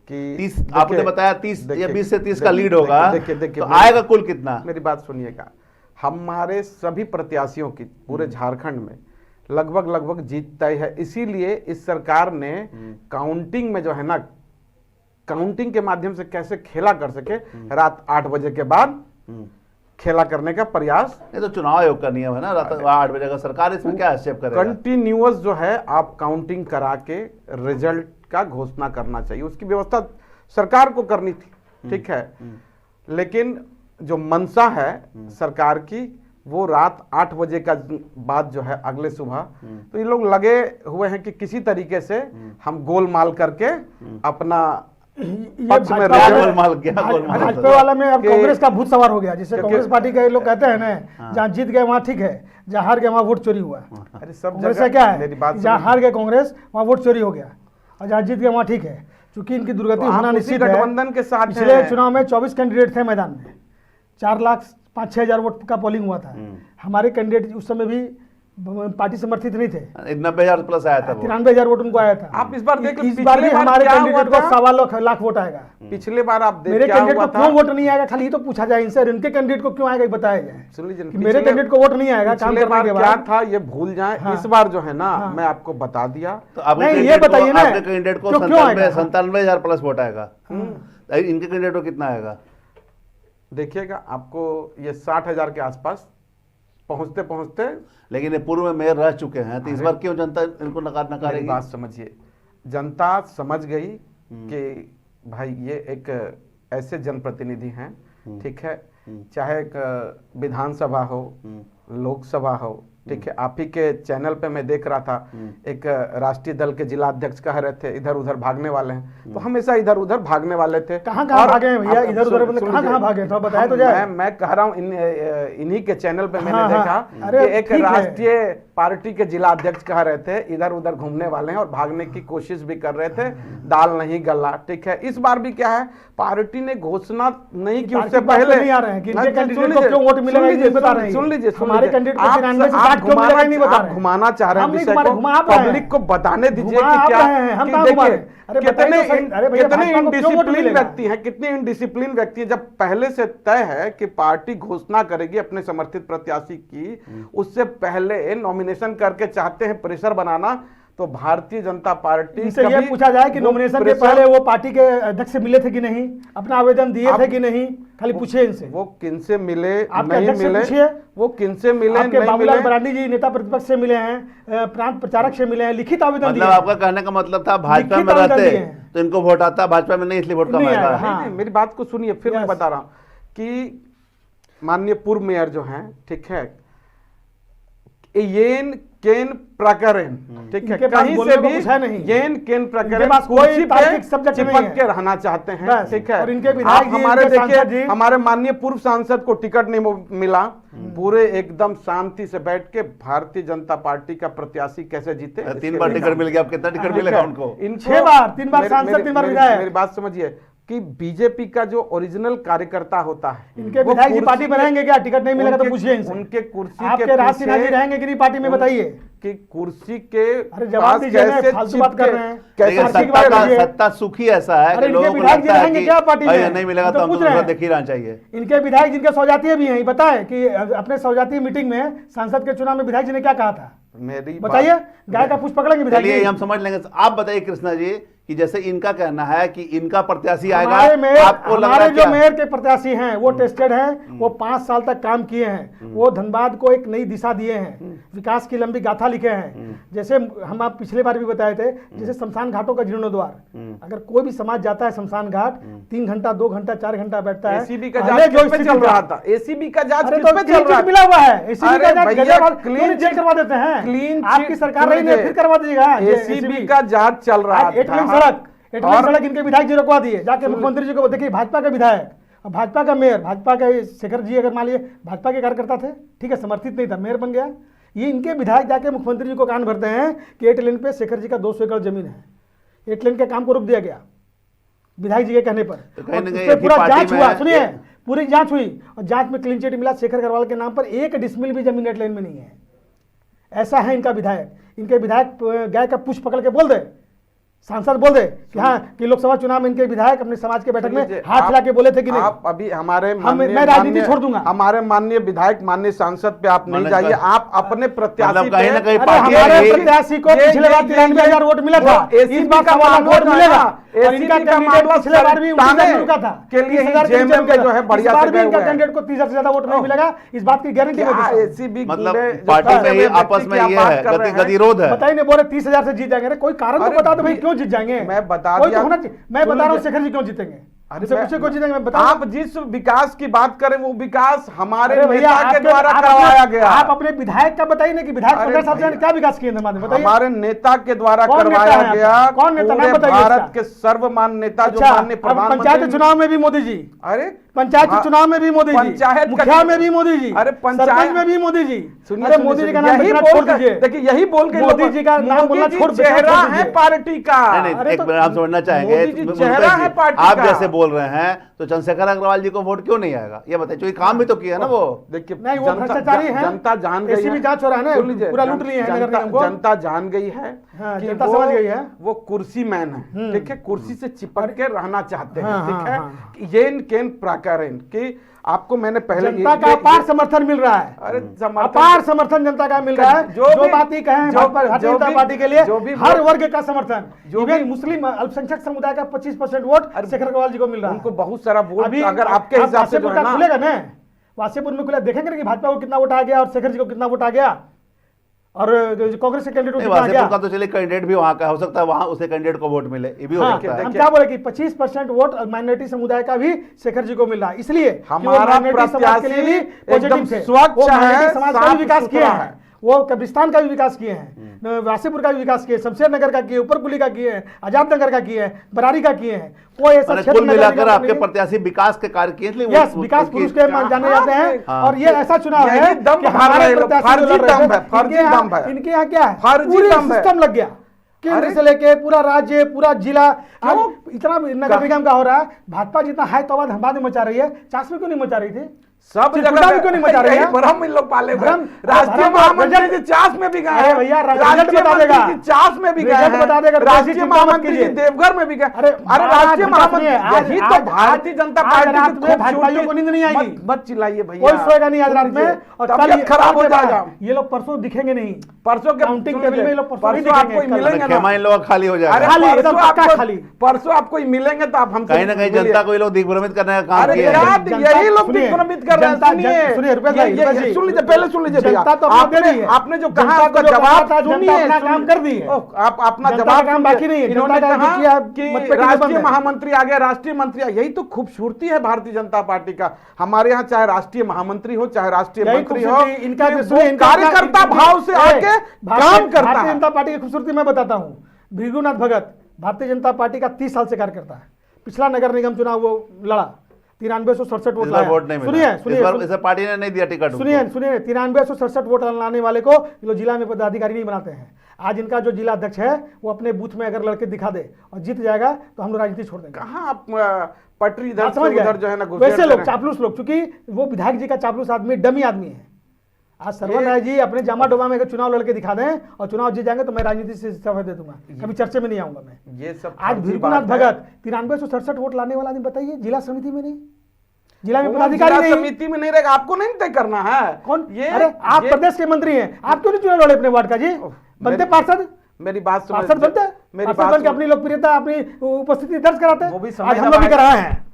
कि 30 आपने बताया 30 या देखिए, 20 से 30 का देखिए, लीड होगा। देखिए, देखिए, तो आएगा कुल कितना? मेरी बात सुनिएगा, हमारे सभी प्रत्याशियों की पूरे झारखंड में लगभग जीत तय है। इसीलिए इस सरकार ने काउंटिंग में जो है ना, काउंटिंग के माध्यम से कैसे खेला कर सके, रात 8 बजे के बाद खेला करने का प्रयास। ये तो चुनाव आयोग का नियम है ना, रात 8 बजे का। सरकार इसमें क्या हस्तक्षेप करेगा? कंटिन्यूअस जो है आप काउंटिंग करा के रिजल्ट का घोषणा करना चाहिए, उसकी व्यवस्था सरकार को करनी थी, ठीक है। लेकिन जो मंशा है सरकार की, वो रात 8 बजे का बाद जो है अगले सुबह, तो ये लोग लगे हुए हैं कि किसी तरीके से हम गोलमाल करके अपना पक्ष में भाजपा वाले- गोलमाल क्या गोलमाल? भाजपा वाला में अब कि- कांग्रेस का भूत सवार हो गया, जिसे क्योंकि- कांग्रेस पार्टी के लोग कहते हैं ना, जहाँ जीत गए वहाँ ठीक है, जहाँ हार गए वहाँ वोट चोरी हुआ। अरे सब कांग्रेस जगह का क्या है मेरी बात कि जहाँ सुनिए। हार गए कांग्रेस वहाँ वोट चोरी हो गया, और जहाँ जीत गए वहाँ ठीक है। चूंकि इनकी दुर्गति तो आप होना उसी निश्चित है। गठबंधन के साथ पिछले हैं। चुनाव में 24 कैंडिडेट थे मैदान में, 4,05,000 वोट का पोलिंग हुआ था। हमारे कैंडिडेट उस समय भी पार्टी समर्थित नहीं थे, 90,000 प्लस आया था वो। 93,000 वोट उनको आया था। आप इस बार देख लो, इस बार भी पिछले बार हमारे क्या कैंडिडेट हुआ को था? 1,15,00,000 वोट आएगा। पिछले बार आप देख मेरे क्या कैंडिडेट हुआ को था? क्यों वोट नहीं आएगा, खाली ये तो पूछा जाए इनसे, और इनके कैंडिडेट को क्यों आएगा ये बताया जाए। सुन लीजिए, कि मेरे कैंडिडेट को वोट नहीं आएगा काम पिछले करने बार के क्या बाद। था ये भूल जाएं। हाँ। इस बार जो है ना, हाँ। मैं आपको बता दिया। तो आपके नहीं, ये कैंडिडेट को- बताइए ना, आपके कैंडिडेट को क्यों आएगा? 97,000 प्लस वोट आएगा। इनके कैंडिडेट को कितना आएगा? देखिएगा आपको ये 60,000 के आसपास पहुंचते पहुंचते। लेकिन ये पूर्व में मेयर रह चुके हैं, तो इस बार क्यों जनता इनको मेरी नकारेगी? बात समझिए, जनता समझ गई कि भाई ये एक ऐसे जनप्रतिनिधि हैं, ठीक है, चाहे एक विधानसभा हो, लोकसभा हो, ठीक है। आप ही के चैनल पे मैं देख रहा था, एक राष्ट्रीय दल के जिला अध्यक्ष कह रहे थे इधर उधर भागने वाले हैं, तो हमेशा इधर उधर भागने वाले थे। कहाँ भागे हैं भैया? आप- इधर उधर सुन- मतलब सुन कहाँ लीजिए। भागे? थोड़ा बताया तो हम- जाए। मैं कह रहा हूँ इन्हीं के चैनल पे मैंने हाँ, देखा हाँ। अरे कि एक ठीक है। राष्ट्रीय पार्टी के जिला अध्यक्ष कह रहे थे इधर उधर घूमने वाले हैं और भागने की कोशिश भी कर रहे थे, दाल नहीं गला, ठीक है। इस बार भी क्या है, पार्टी ने घोषणा नहीं की, उससे पार्टी बात पहले नहीं आ रहे हैं कि इनके सुन कैंडिडेट को लीजिए, क्यों वोट मिलेगा, सुन ये लीजिए, बता रहे हैं। सुन लीजिए, हमारे कैंडिडेट को आप 93 से आप घाट क्यों मिलेगा नहीं बता रहे हैं। घुमाना चाह रहे हैं हम नहीं विषय घुमा रहे, को, घुमा आप रहे हैं। पब्लिक को बताने दीजिए घुमा कि आप क्या रहे हैं, हम कि कहाँ घुमा रहे हैं? देखिए अरे बताइए तो सही। अरे भैया, कितने भाजपा को क्यों वोट इनडिसिप्लिन मिलेगा? व्यक्ति हैं, कितने इनडिसिप्लिन व्यक्ति हैं। जब पहले से तय है कि पार्टी घोषणा करेगी अपने समर्थित प्रत्याशी की, उससे पहले नॉमिनेशन करके चाहते हैं प्रेशर बनाना, तो भारतीय जनता पार्टी इनसे ये कभी पूछा जाए कि वो नॉमिनेशन के प्रेशर- पहले वो पार्टी के अध्यक्ष से मिले थे कि नहीं, अपना आवेदन दिए थे कि नहीं, खाली पूछिए इनसे। वो किनसे मिले आपके नहीं अध्यक्ष से मिले, पूछिए। वो किनसे मिले आपके नहीं बाबूलाल मिले, मरांडी जी नेता प्रतिपक्ष से मिले हैं, प्रांत प्रचारक से मिले हैं, लिखित आवेदन दिए मतलब हैं। आपका कहने का मतलब था भाजपा लिखित में आवेदन रहते दिए हैं। तो इनको वोट आता, भाजपा में नहीं इसलिए वोट कम नहीं आएगा। आएगा, हाँ। नहीं, मेरी बात को सुनिए, फिर मैं Yes. बता रहा हूं कि माननीय पूर्व मेयर जो हैं, ठीक है, येन केन प्रकरण, ठीक है, इनके पास कहीं बोलने से को भी कुछ है नहीं। येन केन इनके प्रकरण पास कोई कुर्सी पे तार्किक subject नहीं चिपक है। के रहना चाहते हैं, बस। ठीक है। और इनके विधायक आप जी, हमारे इनके सांसद देखिए, जी- हमारे माननीय पूर्व सांसद को टिकट नहीं मिला, पूरे एकदम शांति से बैठ के भारतीय जनता पार्टी का प्रत्याशी कैसे जीते, 3 बार टिकट मिल गया, अब कितना टिकट मिलेगा उनको? इनको 6 बार, 3 बार मेरे- सांसद, मेरे- 3 बार मेरी- विधायक। मेरी बात समझिए कि बीजेपी का जो ओरिजिनल कार्यकर्ता होता है, इनके वो विधायक जी कुर्सी पार्टी में के- रहेंगे क्या? टिकट नहीं मिलेगा तो उनके- पूछिए इनसे। उनके कुर्सी आपके के राज सिन्हा जी पीछे रहेंगे कि नहीं पार्टी में, बताइए। कि कुर्सी के अरे जवाब पास दीजिए ना, कैसे फालतू बात कर चिपके- रहे हैं। कैसे देखिए, आर्थिक सत्ता बात का करिए। सत्ता सुखी ऐसा है अरे कि लोगों इनके को विधायक जी लगता है रहेंगे कि क्या पार्टी में? भाई नहीं मिलेगा तो हम पूछ तो रहे दूसरा हैं। देख ही रहना चाहिए। इनके विधायक जिनके सौजातीय भी हैं, ये बताएं कि अपने सौजातीय मीटिंग में सांसद के चुनाव में विधायक जी ने क्या कहा था, मेरी बताइए। बात- गाय का पुष्प पकड़ेंगे विधायक चलिए जी? हम समझ लेंगे। आप बताइए कृष्णा जी कि जैसे इनका कहना है कि इनका प्रत्याशी आएगा, हमारे मेयर, आपको लग रहा हमारे है जो क्या? मेयर के प्रत्याशी हैं वो टेस्टेड हैं, वो 5 साल तक काम किए हैं, वो धनबाद को एक नई दिशा दिए हैं, विकास की लंबी गाथा लिखे हैं। जैसे हम आप पिछले बार भी बताए थे, जैसे शमशान घाटों का जीर्णोद्वार, अगर कोई भी समाज जाता है शमशान घाट, 3 घंटा 2 घंटा 4 घंटा बैठता है। एसीबी का पहले जांच जो किस पे स्थिति चल था- रहा था? एसीबी का जांच अरे किस तो पे क्लीन चल रहा चिट था? मिला हुआ है, एसीबी अरे का जांच भैया, गजब क्लीन क्यों नहीं जेल करवा देते हैं? क्लीन आपकी चिट सरकार रही है, सुनिए। फिर करवा दीजिएगा एसीबी का जांच चल रहा आज 8 लेन था। सड़क, 8 लेन और- सड़क इनके विधायक जी रुकवा दिए, जाके मुख्यमंत्री जी को देखिए, भाजपा के विधायक और भाजपा का मेयर, भाजपा के शेखर जी अगर मान लीजिए भाजपा के कार्यकर्ता थे, ठीक है, समर्थित नहीं था, मेयर बन गया, ये इनके विधायक जाके मुख्यमंत्री जी को कान भरते हैं कि 8 लेन पे शेखर जी का 200 एकड़ जमीन है, 8 लेन के काम को रोक दिया गया विधायक जी के कहने पर। तो कहीं और ना उस कहीं पे एक ही पूरा पार्टी जांच में हुआ, सुनिए, पूरी जांच हुई और जांच में क्लीन चिट मिला, शेखर अग्रवाल के नाम पर 1 डिसमिल भी जमीन 8 लेन में नहीं है। ऐसा है इनका विधायक। इनके विधायक गाय का पुष्प पकड़ के बोल दे, सांसद बोल दे कि हाँ कि लोकसभा चुनाव में इनके विधायक अपने समाज के बैठक में लीजिए, हाथ आप- हिला के बोले थे कि नहीं? आप अभी हमारे मैं माननीय- राजनीति माननीय- छोड़ दूंगा। हमारे माननीय विधायक, माननीय सांसद पे आप नहीं माननीय जाइए, सांसद- आप अपने प्रत्याशी मतलब कहीं ना पे- कहीं अरे पार्टी हमारे है, प्रत्याशी को ये- पिछले बार ये- 93,000 वोट मिला था, वो इस ACB बार का 1,000 मामला वोट जो है मिलेगा। ना, और इनका ACB का कैंडिडेट मामला पिछले बार भी 29,000 रुका था, के लिए 30,000 ही JMM में जो है बढ़िया इस बार से भी गए इनका हुए हैं। कैंडिडेट को 30,000 से ज्यादा वोट नहीं मिलेगा, इस बात की गारंटी मैं क्या देता हूं। ACB मतलब गुंडे जो पार्टी में फंसे ही हुए आपस व्यक्ति में की आप ये बात है, कर रहे हैं। गतिरोध है। बताइए नहीं बोले 30,000 से जीत जाएंगे, अरे कोई कारण तो अरे बता दो भाई, भी- क्यों जीत जाएंगे? मैं बता कोई तो दिया- होना चाहिए। मैं सुन बता रहा हूँ लीजिए। शेखर जी क्यों जीतेंगे, अरे मुझसे पूछे क्यों जीतेंगे, मैं बता आप जिस विकास की बात करें वो विकास हमारे अरे भैया नेता के आपके- द्वारा आप करवाया अपने- गया। आप अपने विधायक का बताइए ना कि विधायक अरे 15 साल से भैया, क्या विकास किए धनबाद में, बताइए। हमारे नेता के द्वारा कौन नेता करवाया है गया। आपका? कौन नेता? नाम पूरे बताइए भारत इसका। के सर्वमान्य नेता जो अच्छा, माननीय अब पंचायत प्रधानमंत्री। चुनाव में भी मोदी जी, अरे पंचायत हाँ, चुनाव में भी मोदी जी, पंचायत मुखिया का- में भी मोदी जी, अरे पंचायत- सरपंच में भी मोदी जी। सुनिए, अरे सुनिए, मोदी जी का सुनिए, नाम यही बिल्कुल छोड़ बोल दीजिए। कर देखिए, यही बोल के मोदी जी का नाम बोलना छोड़ दीजिए, चेहरा छोड़ है दीजिए। पार्टी का। नहीं, अरे एक तो मिनट हम समझना चाहेंगे, मोदी जी मुकेश चेहरा जी, है पार्टी आप का। जैसे बोल रहे हैं तो चंद्रशेखर अग्रवाल जी को वोट क्यों नहीं आएगा ये बताइए, क्योंकि काम भी तो किया ना वो। देखिए नहीं, वो भ्रष्टाचारी हैं। जनता जान गई ACB है। जांच हो रहा है ना, सुन लीजिए, पूरा लूट लिए हैं नगर जनता- निगम को। जनता जान गई है हाँ, कि जनता वो- समझ गई है। वो कुर्सी मैन है, ठीक है, कुर्सी से चिपक के रहना चाहते हैं, हाँ, ठीक है। हाँ, येन केन प्राकारेन कि आपको मैंने पहले जनता का अपार समर्थन मिल रहा है, अरे अपार समर्थन जनता का मिल रहा है। जो भी- बात ही कहें जो- भारतीय जो जनता भी- पार्टी के लिए जो भी हर वोट- वर्ग का समर्थन, जो इवन भी- मुस्लिम अल्पसंख्यक समुदाय का 25% वोट शेखर अग्रवाल जी को मिल रहा है। उनको बहुत सारा वोट अभी अगर आपके हिसाब से जो वासेपुर है का ना, खुलेगा ना, वासेपुर में खुला, देखेंगे ना कि भाजपा को कितना वोट आ गया और शेखर जी को कितना वोट आ गया और कांग्रेस के कैंडिडेट को नहीं, कितना आ गया। वासेपुर का तो चलिए कैंडिडेट भी वहां का हो सकता है, वहां उसे कैंडिडेट को वोट मिले, ये भी हो हाँ, सकता है। हम क्या बोले कि 25% वोट माइनॉरिटी समुदाय का भी शेखर जी को मिल रहा है, इसलिए कि वो हमारा minority समाज के लिए भी प्रत्याशी पॉजिटिव एकदम थे। स्वच्छ वो है, minority समाज का भी साफ विकास किए सुथरा हैं, है। वो कब्रिस्तान का भी विकास किए हैं, वासेपुर का भी विकास किए, शमशेर नगर का किए, ऊपरकुली का किए हैं, आजाद नगर का किए हैं, बरारी का किए हैं। कोई ऐसा माने क्षेत्र कुल नगर मिलाकर निगम आपके नहीं- प्रत्याशी विकास के कार्य किए, इसलिए यस, विकास पुरुष के जाने जाते हैं। हाँ। और ये ऐसा चुनाव यही है दम कि भर हमारे रहे लोग, प्रत्याशी फर्जी जो लड़ रहे दम है, थे, फर्जी इनके यहाँ- दम है। इनके यहाँ क्या है, फर्जी पूरे दम है। सिस्टम लग गया, केंद्र अरे से लेके पूरा राज्य, पूरा जिला, आज इतना नगर निगम का हो रहा है। भाजपा जितना हाई तौबा धनबाद में मचा रही है, चास में क्यों नहीं मचा रही थी? सब चिरकुटा जगह भी क्यों नहीं बता रहे यही हैं? भ्रम इन लोग पाले हुए हैं। भ्रम- राष्ट्रीय भ्रम- महामंत्री रिजल्ट- जी चास में भी गए अरे हैं, भैया, रिजल्ट राष्ट्रीय बता मंत्री देगा। जी चास में भी गए रिजल्ट हैं, बता देगा, राष्ट्रीय चिंता मत महामंत्री जी कीजिए। देवघर में भी गए। अरे अरे राष्ट्रीय महामंत्री यही तो आज- भारतीय जनता आज पार्टी रात की में भाजपाइयों को नींद नहीं आएगी। मत चिल्लाइए भैया, कोई सोएगा नहीं आज रात में, और कल तबीयत खराब हो जाएगा। ये लोग परसों दिखेंगे नहीं। परसों के काउंटिंग टेबल में ये लोग परसों नहीं परसों आपको दिखेंगे, कल। मिलेंगे ना, खेमा इन लोगों का खाली हो अरे जाएगा। खाली, परसों एकदम पक्का आपको- खाली। परसों आपको मिलेंगे तो आप हमसे कहीं ना कहीं मिलिए। जनता को ये लोग दिग्भ्रमित करने का काम अरे किया क्या है। जनता- यही लोग सुनिए, दिग्भ्रमित कर रहे हैं। जनता- सुनिए, रुपए भाई, रुपए जी। सुन लीजिए, पहले सुन लीजिए भैया, जनता तो अपना दे रही है। आपने जो कहा जनता उसका को जो जवाब करना था, जनता सुनिए, अपना सुनिए। काम कर दी है। आप अपना जनता जवाब का काम सुनिए। बाकी नहीं है, इन्होंने जनता का कहा जो किया, कि मतपेटी में बंद राष्ट्रीय है। महामंत्री आ गया, राष्ट्रीय मंत्री आ, यही तो खूबसूरती है भारतीय जनता पार्टी का। हमारे यहाँ चाहे राष्ट्रीय महामंत्री हो चाहे राष्ट्रीय यही मंत्री हो, खूबसूरती इनका कि जो वो सुनिए, इनका कार्यकर्ता भाव से आके काम करता भारतीय है। जनता पार्टी की खूबसूरती मैं बताता हूँ। भृगुनाथ भगत भारतीय जनता पार्टी का 30 साल से कार्यकर्ता है। पिछला नगर निगम चुनाव वो लड़ा, 9367 वोट इस बार लाया। वोट नहीं मिला। सुनिए इस सुनिए बार इस बार पार्टी ने नहीं दिया टिकट उनको। सुनिए सुनिए 9367 वोट लाने वाले को ये लोग जिला में पदाधिकारी नहीं बनाते हैं। आज इनका जो जिला अध्यक्ष है वो अपने बूथ में अगर लड़के दिखा दे और जीत जाएगा तो हम लोग राजनीति छोड़ देंगे। कहाँ आप पटरी इधर आप से समझ उधर गए? जो है ना घुसेड़ वैसे दे लोग रहे हैं। चापलूस लोग, क्योंकि वो विधायक जी का चापलूस आदमी डमी आदमी है। आज सरवन राय जी अपने जामा डोमा में अगर चुनाव लड़के दिखा दें और चुनाव जीत जाएंगे तो मैं राजनीति से इस्तीफा दे दूंगा, कभी चर्चे में नहीं आऊंगा मैं। ये सब आज फर्जी भृगुनाथ बात है। भगत 9367 वोट लाने वाला आदमी बताइए, जिला समिति में नहीं, जिला में वो पदाधिकारी जिला नहीं। समिति में नहीं रहेगा, आपको नहीं तय करना है। कौन? ये अरे आप ये- प्रदेश के मंत्री हैं, आप क्यों नहीं चुनाव लड़े अपने वार्ड का जी? बनते मेरी- पार्षद, मेरी बात सुनो, पार्षद बनते, मेरी पार्षद बात बन के सुनो। अपनी लोकप्रियता अपनी उपस्थिति दर्ज कराते हैं। वो भी समय आज ना हम लोग भी आएगा। कराए हैं,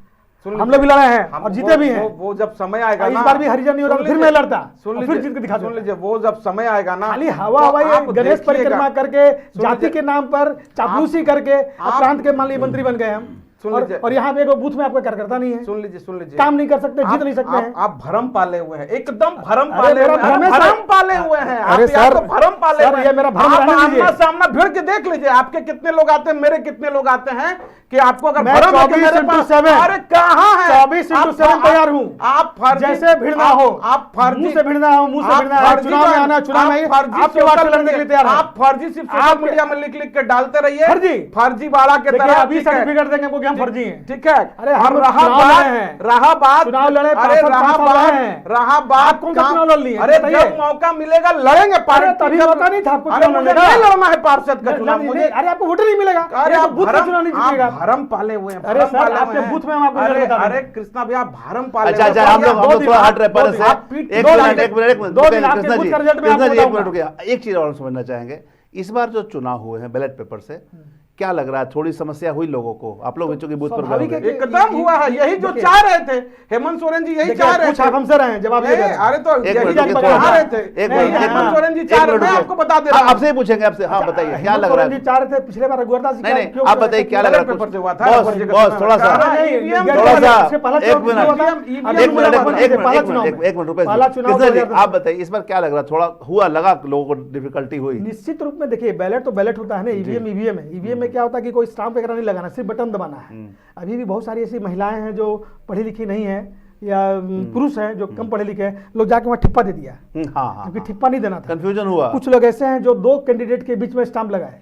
सुन हम लोग भी लड़े हैं हम और जीते भी हैं। वो जब समय आएगा और इस ना, बार भी हरिजन नहीं होता सुन तो फिर लीजिए, मैं लड़ता सुन और फिर लीजिए, जीत के दिखा सुन देता। लीजिए, वो जब समय आएगा ना, खाली तो हवा हवाई आप गणेश देखिएगा। परिक्रमा करके सुन जाति लीजिए, के नाम पर चापलूसी करके प्रांत के माननीय मंत्री बन गए हम। सुन लीजिए। और यहाँ पे एक बूथ में आपका कार्यकर्ता नहीं है, सुन लीजिए काम नहीं कर सकते, जीत नहीं सकते हैं। आप भ्रम पाले हुए हैं, एकदम भ्रम अरे पाले मेरा हुए हैं, भ्रम है सर। भ्रम पाले हुए हैं। आप अरे या सर, तो भ्रम पाले सर, हुए ये मेरा भ्रम आप रहने दीजिए। आमना सामना भिड़ के देख लीजिए, आपके कितने लोग आते हैं, मेरे कितने लोग आते हैं, कि आपको अगर मैं भ्रम है कि 24 मेरे into पास, 7 अरे कहाँ है 24 into 7 तैयार हूँ। आप फर्जी, जैसे भिड़ना हो, आप फर्जी, मुंह से भिड़ना हो, मुंह से आप भिड़ना है, फर्जी चुनाव में बन- आना, चुनाव में आप फर्जी आपके वार्ड से सोशल लड़ने के लिए तैयार है। आप फर्जी सिर्फ सोशल आपके- मीडिया में लिख लिख के डालते रहिए, फर्जी? फर्जी बाड़ा के देखिए तरह। अभी ठीक है? सर्टिफिकेट देंगे वो कि हम फर्जी हैं। ठीक है। अरे और हम रहा चुनाव बात, लड़े हैं। रहा बात, चुनाव लड़े, अरे पार्षद रहा 5 साल बात, रहे हैं। रहा बात, आप कौन सा काम- चुनाव लड़ लिए? अरे बताइए। जब मौका मिलेगा लड़ेंगे पार्टी। तभी जब- मौका नहीं था आपको अरे चुनाव मुझे लड़ने का। नहीं लड़ना है पार्षद का चुनाव, मुझे अरे आपको वोट नहीं मिलेगा, अरे ये तो आप बूथ का भरम चुनाव नहीं आप जीतेगा। भरम पाले हुए हैं, अरे भरम सर, पाले आपके हुए हैं। बूथ में हम आपको रिजल्ट अरे बता देंगे। अरे कृष्णा भैया भरम पाले अच्छा हुए अच्छा, हैं। हम लोग दो दिन थोड़ा आप- हट रहे दो पर दिन से आप पीट- एक दो दिन मिनट आपके- एक मिनट एक मिनट दो दिन आपके कृष्णा बूथ जी का रिजल्ट मैं कृष्णा आपको जी एक बताऊंगा। मिनट रुकिए, एक चीज और समझना चाहेंगे। इस बार जो चुनाव हुए हैं बैलेट पेपर से क्या लग रहा है, थोड़ी समस्या हुई लोगों को? आप लोग चूंकि बूथ पर गए स्वाभाविक है होंगे। कि- एकदम हुआ है, यही जो देखिए। चाह रहे थे हेमंत सोरेन जी, यही देखिए, चाह रहे पूछ थे। आप हमसे रहे हैं, जवाब ये दे रहे हैं। अरे तो एक यही मिनट चाह रुकिए, थोड़ा रहे थे। एक नहीं, मिनट हेमंत सोरेन जी एक चाह रहे, मिनट मैं रुकिए। आपको बता दे रहा हूं। आपसे ही पूछेंगे आपसे। हाँ बताइए क्या हेमंत लग रहा सोरेन है? जी चाह रहे थे पिछले बार रघुवरदास जी नहीं का नहीं क्यों आप बताइए क्या लग रहा है? पेपर से हुआ था, बॉस रघुवर जी का बॉस चुनाव थोड़ा सा नहीं, EVM थोड़ा सा इससे पहला एक चुनाव मिनट हुआ था। EVM अभी एक मिनट चुनाव हुआ था, एक पहला मिनट चुनाव एक में। मिनट रुपए पहला चुनाव कृष्णा जी 2010 आप बताइए इस बार क्या लग रहा है? थोड़ा हुआ लगा लोगों को डिफिकल्टी हुई? निश्चित रूप में देखिए, बैलेट तो बैलेट होता है ना, ईवीएम ईवीएम है। ईवीएम में क्या होता है कि कोई स्टाम्प वगैरह नहीं लगाना, सिर्फ बटन दबाना है। अभी भी बहुत सारी ऐसी महिलाएं हैं जो पढ़ी लिखी नहीं है या पुरुष हैं जो कम पढ़े लिखे हैं, लोग जाके वहाँ ठिप्पा दे दिया, हाँ हाँ क्योंकि ठिप्पा नहीं देना था। कंफ्यूजन हुआ। कुछ लोग ऐसे हैं जो 2 कैंडिडेट के बीच में स्टाम्प लगाए,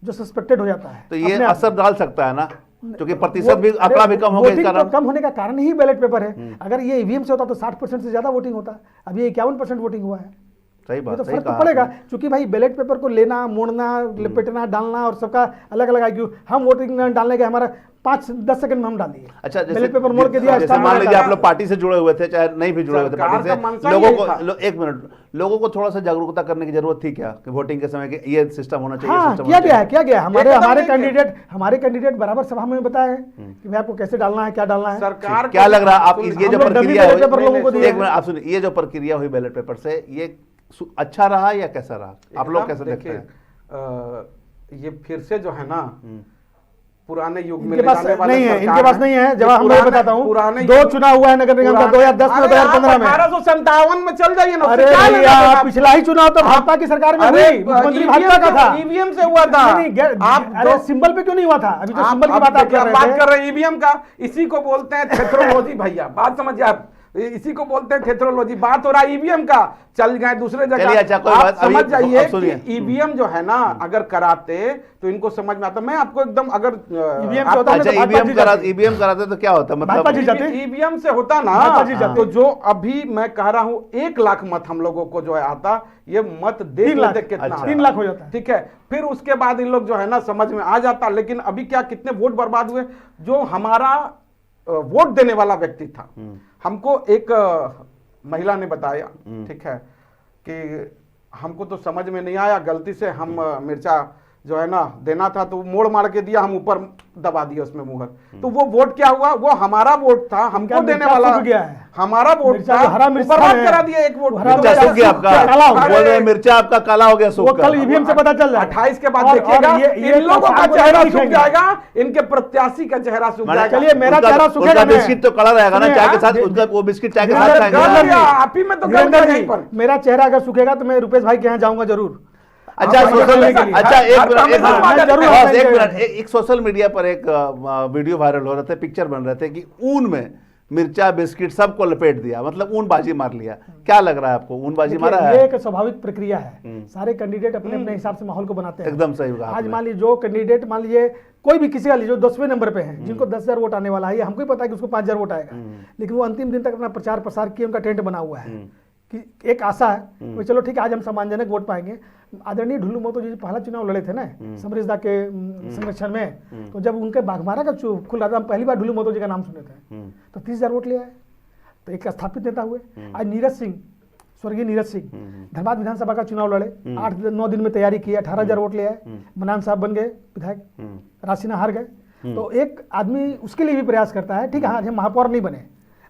जो सस्पेक्टेड हो जाता है। तो ये अपने आप। असर डाल सकता है ना, क्योंकि प्रतिशत वो- भी अरे आंकड़ा भी कम हो गया इस वोटिंग कारण। कम होने का कारण ही बैलेट पेपर है। अगर ये ईवीएम से होता तो 60% से ज्यादा वोटिंग होता। अभी 51% वोटिंग हुआ है। सही ये बात, तो सही फर्क तो कहा पड़ेगा, आपने। क्योंकि भाई बैलेट पेपर को लेना, मोड़ना, लपेटना, डालना और सबका अलग अलग IQ। हम वोटिंग डालने के हमारा 5-10 सेकंड में हम डाल दिए। अच्छा जैसे बैलेट पेपर मोड़ के दिया, जैसे स्टाम्प मान लगा लीजिए आप दिया। लोग पार्टी से जुड़े हुए थे चाहे नहीं भी जुड़े हुए थे सरकार पार्टी का से, मंशा लोगों यही को था। एक मिनट, लोगों को थोड़ा सा जागरूकता करने की जरूरत थी क्या कि वोटिंग के समय के ये सिस्टम होना चाहिए, हाँ, सिस्टम किया होना गया है, चाहिए? किया गया है। हमारे एकदम हमारे कैंडिडेट बराबर सभा में बताए हैं कि भाई आपको कैसे डालना है, क्या डालना है। सरकार क्या को- लग रहा है आप ये हम जो लोग डमी प्रक्रिया बैलेट हुई, पेपर लोगों को दिए एक मिनट आप सुनिए, ये जो प्रक्रिया हुई बैलेट पेपर से ये अच्छा रहा या कैसा रहा? आप लोग कैसे देखते हैं? ये फिर से जो है ना पुराने युग में इनके पास ले जाने वाले नहीं है, सरकार इनके पास नहीं है। जवाब हम पुराने- बताता हूँ, पुराने 2 चुनाव हुआ है नगर निगम का, 2010 में, 2015 में। 1857 में चल जाइए ना। अरे उससे क्या भैया, लेना देना? पिछला ही चुनाव तो भाजपा की सरकार में अरे, हुई, मुख्यमंत्री EVM भाजपा का था। EVM से हुआ था। नहीं, नहीं, आप अरे दो- सिंबल पे क्यों नहीं हुआ था? अभी तो सिंबल की आप बात आप देखिए, कर बात रहे कर थे। रहे हैं ईवीएम का, इसी को बोलते हैं थेक्नोलॉजी भैया। बात समझिए आप, इसी को बोलते हैं थेथरोलॉजी। बात हो रहा है ईवीएम का, चल गए दूसरे चलिए, जगह। अच्छा, कोई आप बात- अभी- समझ जाइए अब सुनिए। कि ईवीएम जो है ना, अगर कराते तो इनको समझ में आता। मैं आपको एकदम अगर EVM आप- होता है अच्छा, तो भाजपा जीत जाती। ईवीएम कराते तो क्या होता भाजपा जीत मतलब? जाती। ईवीएम से होता भाजपा जीत ना, जाती। तो जो अभी मैं कह रहा हूं 1 लाख मत हम लोगों को जो है आता, ये मत 3 लाख, देख कितना अच्छा। 3 लाख हो जाता है। ठीक है, फिर उसके बाद इन लोग जो है ना समझ में आ जाता। लेकिन अभी क्या, कितने वोट बर्बाद हुए। जो हमारा वोट देने वाला व्यक्ति था, हमको एक महिला ने बताया, ठीक है, कि हमको तो समझ में नहीं आया, गलती से हम मिर्चा जो है ना देना था तो मोड़ मार के दिया, हम ऊपर दबा दिया उसमें मुहर। तो वो वोट क्या हुआ, वो हमारा वोट था, हमको देने मिर्चा वाला सूख गया है। हमारा वोट मिर्चा था, जो हरा मिर्चा बर्बाद है, करा दिया एक वोट। हरा तो मिर्चा वो सूख गया आपका, काला हो गया। बोल रहे हैं मिर्चा आपका काला हो गया, वो सूख कल कर। ईवीएम से पता चल जाएगा। 28 के बाद और देखिएगा, ये इन लोगों का शाम को चेहरा नहीं सूख दिखेंगे। जाएगा, इनके प्रत्याशी का चेहरा सूख मैंने- जाएगा। चलिए, मेरा उनका- चेहरा सूखेगा उनका नहीं। बिस्किट तो कड़ा रहेगा ना, सुनिए, चाय के साथ, हाँ, उनका वो बिस्किट चाय के वीरेंद्र साथ जी, खाएंगे। गलत या आप ही में तो गलत वीरेंद्र है जी, यहीं पर। मेरा चेहरा अगर सूखेगा तो मैं रुपेश भाई के यहाँ जाऊंगा जरूर। अच्छा, आप सोशल लेने के लिए। अच्छा, एक हर मिनट, काम में एक मिनट, समाज जरूर बस आएंगे। एक मिनट, एक सोशल मीडिया पर एक वीडियो वायरल हो रहे थे, पिक्चर बन रहे थे कि ऊन में मिर्चा बिस्किट सबको लपेट दिया, मतलब ऊन बाजी मार लिया। क्या लग रहा है आपको, ऊन बाजी देखिए, मारा ये है? एक स्वाभाविक प्रक्रिया है। सारे कैंडिडेट अपने अपने हिसाब से माहौल को बनाते हैं। एकदम सही कहा आज आपने। मान लीजिए जो कैंडिडेट, मान लीजिए कोई भी किसी का लीजिए 10वें नंबर पे है, जिनको 10,000 वोट आने वाला है, ये हमको ही पता है कि उसको 5,000 वोट आएगा, लेकिन वो अंतिम दिन तक अपना प्रचार प्रसार किए, उनका टेंट बना हुआ है कि एक आशा है कि चलो ठीक है, आज हम सम्मानजनक वोट पाएंगे। आदरणीय ढुल्लू महतो जी पहला चुनाव लड़े थे ना समरेश दा के संरक्षण में, तो जब उनके बाघमारा का खुल रहा था, हम पहली बार ढुल्लू महतो जी का नाम सुने थे, तो 30,000 वोट ले आए, तो एक स्थापित नेता हुए। आज नीरज सिंह, स्वर्गीय नीरज सिंह धनबाद विधानसभा का चुनाव लड़े, 8-9 दिन में तैयारी की, 18,000 वोट ले आए, मनान साहब बन गए विधायक, राशिना हार गए। तो एक आदमी उसके लिए भी प्रयास करता है, ठीक है, आज हम महापौर नहीं बने,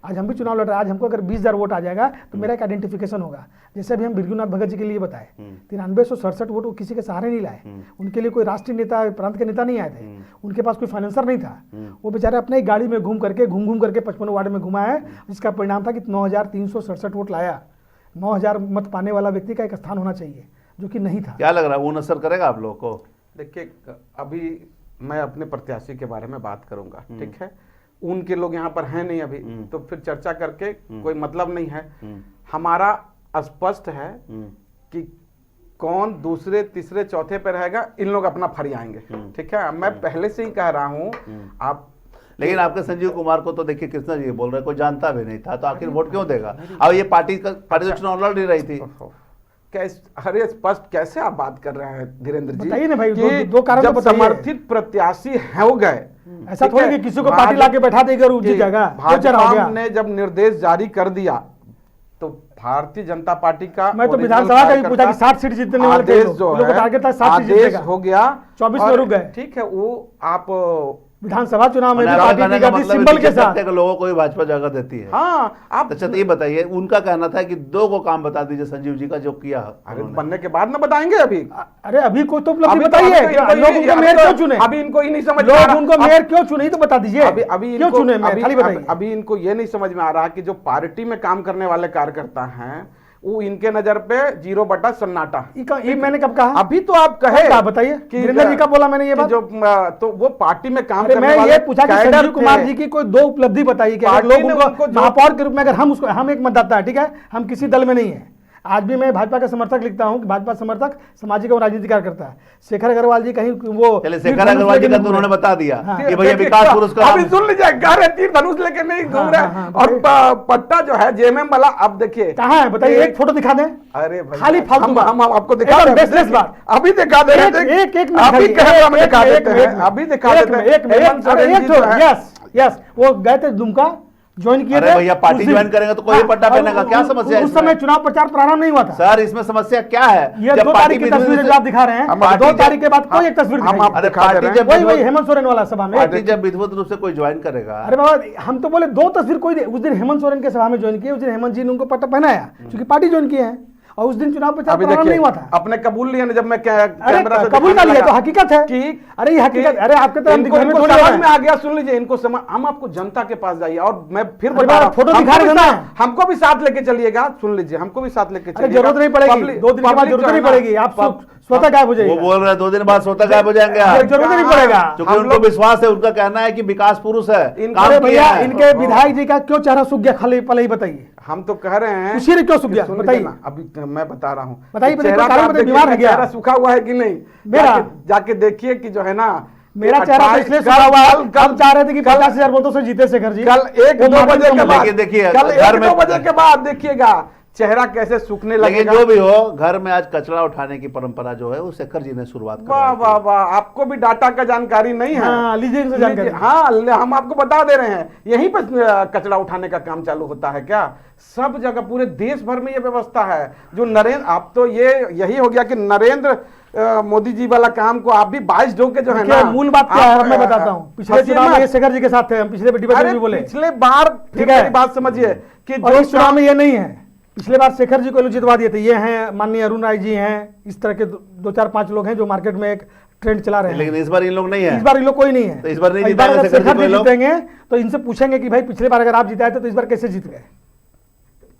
आज हम भी चुनाव लड़ रहे हैं, आज हमको अगर 20,000 वोट आ जाएगा तो मेरा एक आइडेंटिफिकेशन होगा। जैसे अभी हम बिरजूनाथ भगत जी के लिए बताए, 9367 वोट वो किसी के सहारे नहीं लाए, उनके लिए कोई राष्ट्रीय नेता, प्रांत के नेता नहीं आए थे, उनके पास कोई फाइनेंसर नहीं था, वो बेचारे अपने ही गाड़ी में घूम करके 55 वार्ड में घुमा है, जिसका परिणाम था कि 9,367 वोट लाया। 9,000 मत पाने वाला व्यक्ति का एक स्थान होना चाहिए, जो कि नहीं था। क्या लग रहा है, ऊन असर करेगा आप लोगों को? देखिए, अभी मैं अपने प्रत्याशी के बारे में बात करूंगा, ठीक है, उनके लोग यहाँ पर हैं नहीं अभी, तो फिर चर्चा करके कोई मतलब नहीं है। हमारा स्पष्ट है कि कौन दूसरे तीसरे चौथे पे रहेगा, इन लोग अपना फरियाएंगे, ठीक है। मैं पहले से ही कह रहा हूं, आप लेकिन आपके संजीव कुमार को तो देखिए कृष्णा जी बोल रहे, कोई जानता भी नहीं था, तो आखिर वोट क्यों देगा? अब ये पार्टी तो चुनाव लड़ नहीं रही थी। अरे स्पष्ट कैसे आप बात कर रहे हैं धीरेन्द्र जी? बताइए ना भाई, कि दो कारण तो जब बताइए। समर्थित प्रत्याशी हो गए, ऐसा ठीक थोड़ी है, कि किसी को पार्टी लाके बैठा देगा और जीत जाएगा, भाजपा ने जब निर्देश जारी कर दिया तो भारतीय जनता पार्टी का मैं तो original विधानसभा का भी पूछा कि कार्यकर्ता 60 सीट जीतने वाले थे आदेश लोग। जो लोगों का है, टारगेट था 60 सीट आदेश जीतेगा। हो गया, 24 और में रुक गए। ठीक है, वो आप विधानसभा चुनाव में भी मैंने पार्टी कहने की का गर्दी मतलब सिंबल के नीचे साथ। तबके के लोगों को भी भाजपा जगह देती है। हाँ आप अच्छा, तो ये बताइए, उनका कहना था कि 2 को काम बता दीजिए संजीव जी का जो किया अरे उन्होंने। बनने के बाद ना बताएंगे अभी। अरे अभी कोई तो उपलब्धि अभी तो बताइए इनको कि लोग उनको अभी मेयर तो- क्यों चुने, अभी इनको ही नहीं समझ में आ लोग रहा। उनको अब- मेयर क्यों चुने, ये तो बता दीजिए। अभी क्यों इनको- चुने मेयर, अभी- खाली बताइए। अभी इनको ये नहीं समझ में आ रहा कि जो पार्टी में काम करने वाले कार्यकर्ता हैं, वो इनके नजर पे 0 सन्नाटा। ये मैंने कब कहा? अभी तो आप कहे, कब कहा बताइए? कि वीरेंद्र जी का बोला मैंने ये कि बात? जो तो वो पार्टी में काम अरे करने मैं वाले ये पूछा कि कैडर संजीव कुमार थे। जी की कोई 2 उपलब्धि बताइए कि अगर पार्टी लोग ने उनको उनको जो- महापौर के रूप में, अगर हम एक मतदाता है, ठीक है, हम किसी दल में नहीं है, आज भी मैं भाजपा का समर्थक लिखता हूं कि भाजपा समर्थक सामाजिक और राजनीतिक कार्यकर्ता है। शेखर अग्रवाल जी कहीं वो चलिए, शेखर अग्रवाल जी का तो उन्होंने बता दिया हाँ। कि भैया विकास पुरस्कार। अभी सुन लीजिए, तीर धनुष लेके नहीं घूम रहे, हाँ, और पट्टा जो है जेएमएम वाला, अब देखिए कहाँ है बताइए, एक फोटो दिखा दें। अरे भैया, खाली फालतू हम बात। आपको दिखा एकदम दें, baseless बात। अभी दिखा दे रहे थे, एक मिनट अभी खाली, कैमरा में एक दिखा मिनट, देते एक हैं, मिनट, अभी दिखा एक देते मिनट, हैं। एक मिनट, हेमंत सोरेन जी जो है- यस वो गए थे दुमका, ज्वाइन किए अरे थे। भैया, पार्टी उस दिन- ज्वाइन करेंगे तो कोई हाँ, पट्टा और पहनेगा, क्या समस्या है उस इसमें? समय चुनाव प्रचार प्रारंभ नहीं हुआ था। सर, इसमें समस्या क्या है? ये जब 2 पार्टी तारीख की विधि तस्वीरें जो आप दिखा रहे हैं, हम 2 तारीख के बाद कोई एक तस्वीर हम दिखाइए। आप अरे दिखा दे पार्टी रहे जब हैं। वही हेमंत सोरेन वाला सभा में। पार्टी जब विधिवत रूप से कोई ज्वाइन करेगा। अरे बाबा, हम तो बोले 2 तस्वीर कोई उस दिन हेमंत सोरेन के सभा में ज्वाइन किए, उस दिन हेमंत जी ने उनको पट्टा पहनाया, क्योंकि पार्टी ज्वाइन किए हैं, और उस दिन चुनाव प्रचार अभी प्रारंभ देखिए, नहीं हुआ था। अपने कबूल लिया ना, जब मैं अरे कैमरा से कबूल कर दिखाने लिया तो लगा हकीकत है कि अरे ये हकीकत, अरे आपके तो हम इनको घर में इनको थोड़ी समझ रहे में हैं। आ गया। सुन लीजिए, इनको समझ, हम आपको जनता के पास जाइए, और मैं फिर अरे बता बाबा, रहा हूं, फोटो हमको दिखा भी रहे ना। हमको भी साथ लेके चलिएगा। सुन लीजिए, हमको भी साथ लेके अरे चलिएगा। जरूरत नहीं पड़ेगी, पब्लिक- 2 दिन के बाद पब्लिक जरूरत जो है नहीं ना, पड़ेगी। आप स्वतः गायब हो जाएगा। वो बोल रहे हैं 2 दिन बाद स्वतः गायब हो जाएंगे आप। जरूरत नहीं पड़ेगा। क्योंकि उनको विश्वास है, उनका कहना है कि विकास पुरुष है, काम अरे किया भैया, है। इनके विधायक जी का क्यों चेहरा सूख गया, खाली पहले ही बताइए। हम तो कह रहे हैं उसी ने क्यों सूख गया, सुन बताइए। लीजिए ना, अभी मैं बता रहा हूँ। बताइए, चेहरा बताइए, तो आप बताइए, देखिए, बीमार है क्या? चेहरा सूखा हुआ है कि नहीं, मेरा? जाके देखिए कि जो है ना, मेरा चेहरा तो इसलिए सूखा हुआ है, हम चाह रहे थे कि 50,000 वोटों से जीते शेखर जी। कल 1-2 बजे के बाद, लेकिन देखिए, कल घर 1-2 में- बजे के बाद देखिएगा चेहरा कैसे सूखने लेकिन लगेगा। जो भी हो, घर में आज कचरा उठाने की परंपरा जो है वो शेखर जी ने शुरुआत वाह करवाई वाह थी। वाह, आपको भी डाटा का जानकारी नहीं है। हाँ, लीजिए इनसे जानकारी। हाँ, हम आपको बता दे रहे हैं, यहीं पर कचरा उठाने का काम चालू होता है क्या? सब जगह पूरे देश भर में ये व्यवस्था है। जो नरेंद्र, आप तो ये यही हो गया कि नरेंद्र मोदी जी वाला काम को आप भी 22 ढोके जो है ना, मूल बात क्या है मैं बताता हूँ। पिछले चुनाव में ये शेखर जी के साथ थे, हम पिछले डिबेट में भी बोले। पिछले बार, फिर मेरी बात समझिए कि और इस चुनाव में ये नहीं है। पिछले बार शेखर जी को लोग जितवा दिए थे। ये हैं माननीय अरुण राय जी हैं, इस तरह के 2-4-5 लोग हैं जो मार्केट में एक ट्रेंड चला रहे हैं। लेकिन इस बार इन लोग नहीं है। इस बार इन लोग कोई नहीं है। तो इस बार नहीं अगर जिताएंगे शेखर जी शेखर को जी ये लोग? जीतेंगे तो इनसे पूछेंगे कि भाई पिछले बार अगर आप जिताए थे तो इस बार कैसे जीत गए।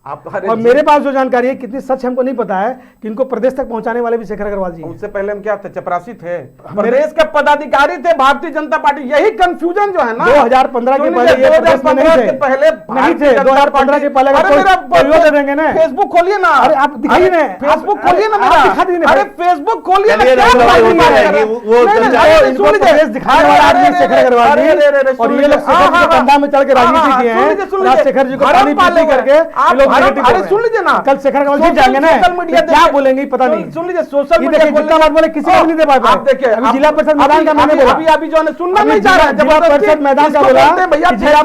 आप और मेरे पास जो जानकारी है, कितनी सच हमको नहीं पता है, कि इनको प्रदेश तक पहुंचाने वाले भी शेखर अग्रवाल जी हैं। उससे पहले हम क्या थे, चपरासी थे, प्रदेश के पदाधिकारी थे भारतीय जनता पार्टी। यही कंफ्यूजन जो है ना, 2015 के पहले ये प्रदेश में नहीं 2015 थे। के पहले नहीं थे। 2015 के पहले अरे मेरा कोई दे देंगे ना। फेसबुक खोलिए ना। अरे आप दिखाइए ना। फेसबुक आप- खोलिए ना आप मेरा। दिखा दीजिए ना अरे भाई। फेसबुक खोलिए ना, चलिए क्या ना, बात वो कर हो रहे हैं? जाएगी, वो नहीं, चल नहीं, जाएगी। अरे इनको सुन लीजिए। प्रदेश दिखाने वाला आदमी अरे, शेखर अग्रवाल अरे, जी। अरे, अरे, और सुन ये लोग लीजिए। शेखर जी के कंधा में चढ़ के राजनीति किए सुन लीजिए, हैं। सुन और आज लीजिए। शेखर जी को भरम पानी पाले पीती करके आप ये लोग भरम- नेगेटिव हो अरे रहे सुन लीजिए ना, हैं। कल शेखर अग्रवाल जीत जाएंगे ना, सोशल मीडिया तो क्या देखिए। बोलेंगे पता नहीं। सुन लीजिए, सोशल ये मीडिया देखिए, जितना बात बोले किसी को नहीं दे पाए। आप देखिए, अभी जिला परिषद मैदान का मैंने बोला। अभी जो है सुनना अभी नहीं चाह रहे हैं, जिला जबरदस्ती परिषद मैदान का इसको बोला बोलते हैं भैया, कि जिला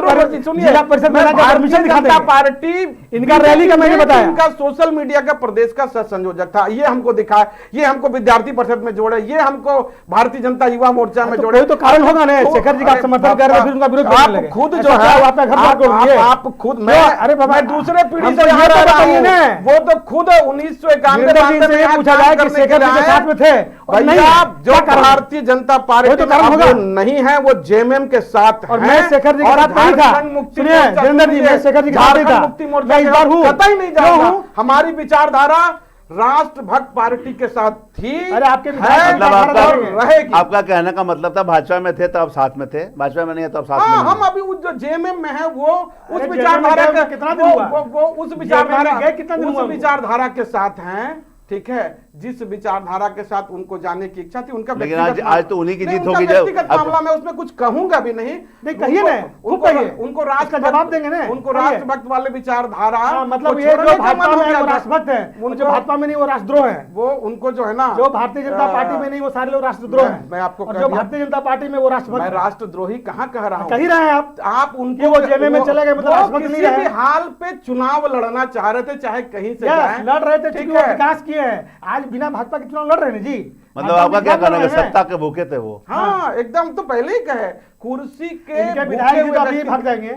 परिषद मैदान का परमिशन दिखा जनता देंगे। पार्टी इनका रैली का मैंने बताया। इनका सोशल मीडिया का प्रदेश का सह संयोजक था, ये हमको दिखा, ये हमको विद्यार्थी परिषद में जोड़े, ये हमको भारतीय जनता युवा मोर्चा में तो जोड़े। कोई तो कारण होगा ना, शेखर जी का समर्थन कर रहे हैं, फिर उनका विरोध करने लगे। आप खुद ऐसा जो क्या है, हुआ, आपका घर बार कर दिए? आप खुद, मैं अरे बाबा, मैं दूसरे पीढ़ी हमको से यहाँ ये तो रह रहा बताइए हूँ। ना। वो तो खुद 1991 वीरेंद्र जी से ये पूछा जाए कि शेखर जी के साथ में थे और नहीं भैया, है। जो क्या कारण? भारतीय जनता कोई पार्टी तो में कारण अब होगा। वो नहीं है, वो जेएमएम के साथ और हैं। मैं शेखर जी के और साथ नहीं था। झारखंड मुक्ति सुनिए मोर्चा, वीरेंद्र जी, मैं शेखर जी के साथ नहीं झारखंड था। मुक्ति मोर्चा मैं इस बार हूँ। कतई नहीं क्यों जाऊंगा। हूँ? हमारी विचारधारा राष्ट्रभक्त पार्टी के साथ थी। अरे आपके है, विचार मतलब और आपका रहेगी। आपका कहने का मतलब था भाजपा में थे तो अब साथ में थे, भाजपा में नहीं है तो अब साथ में हाँ, नहीं हम है। अभी जो जेएमएम में है वो उस अरे विचारधारा JMM के में कितना दिन हुआ? वो उस JMM विचारधारा में गए कितना दिन हुआ उस उनको? विचारधारा के साथ हैं, ठीक है, जिस विचारधारा के साथ उनको जाने की इच्छा थी, उनका लेकिन व्यक्तिगत आज तो उन्हीं की नहीं, जीत उनका होगी जब व्यक्तिगत अब- मामला में उसमें कुछ कहूंगा भी नहीं। नहीं, कहिए उनको- ना, खूब उनको कहिए। उनको इसका राष्ट्रभक्त जवाब देंगे ना, उनको कहिए। राष्ट्रभक्त वाले विचारधारा हाँ, मतलब वो ये छोड़ने जो का भाजपा मन हो में है गया वो था। राष्ट्रभक्त है, और जो उनको- भाजपा में नहीं वो राष्ट्रद्रोह है। वो उनको जो है ना, जो भारतीय जनता पार्टी में नहीं वो सारे लोग राष्ट्रद्रोह हैं। मैं आपको और कह जो दिया। भारतीय जनता पार्टी में वो राष्ट्रभक्त मैं हैं। राष्ट्रद्रोही कहाँ कह रहा हूँ? कह ही रहे हैं आप। आप उनको कि वो जेएमएम में चले गए, मतलब वो राष्ट्रभक्त नहीं किसी रहे। भी हाल पे चुनाव लड़ना चाह रहे थे, चाहे कहीं से यस, जाएं। लड़ रहे थे, ठीक चूंकि वो है। विकास किए हैं। आज बिना भाजपा के चुनाव लड़ रहे हैं जी। मतलब भाजपा आपका में क्या विकास कहना है कर कि रहे हैं। सत्ता के भूखे थे वो? हाँ, एकदम तो पहले ही कहे, कुर्सी के इनके भूखे विधायक जी हुए तो अभी व्यक्ति- भाग जाएंगे।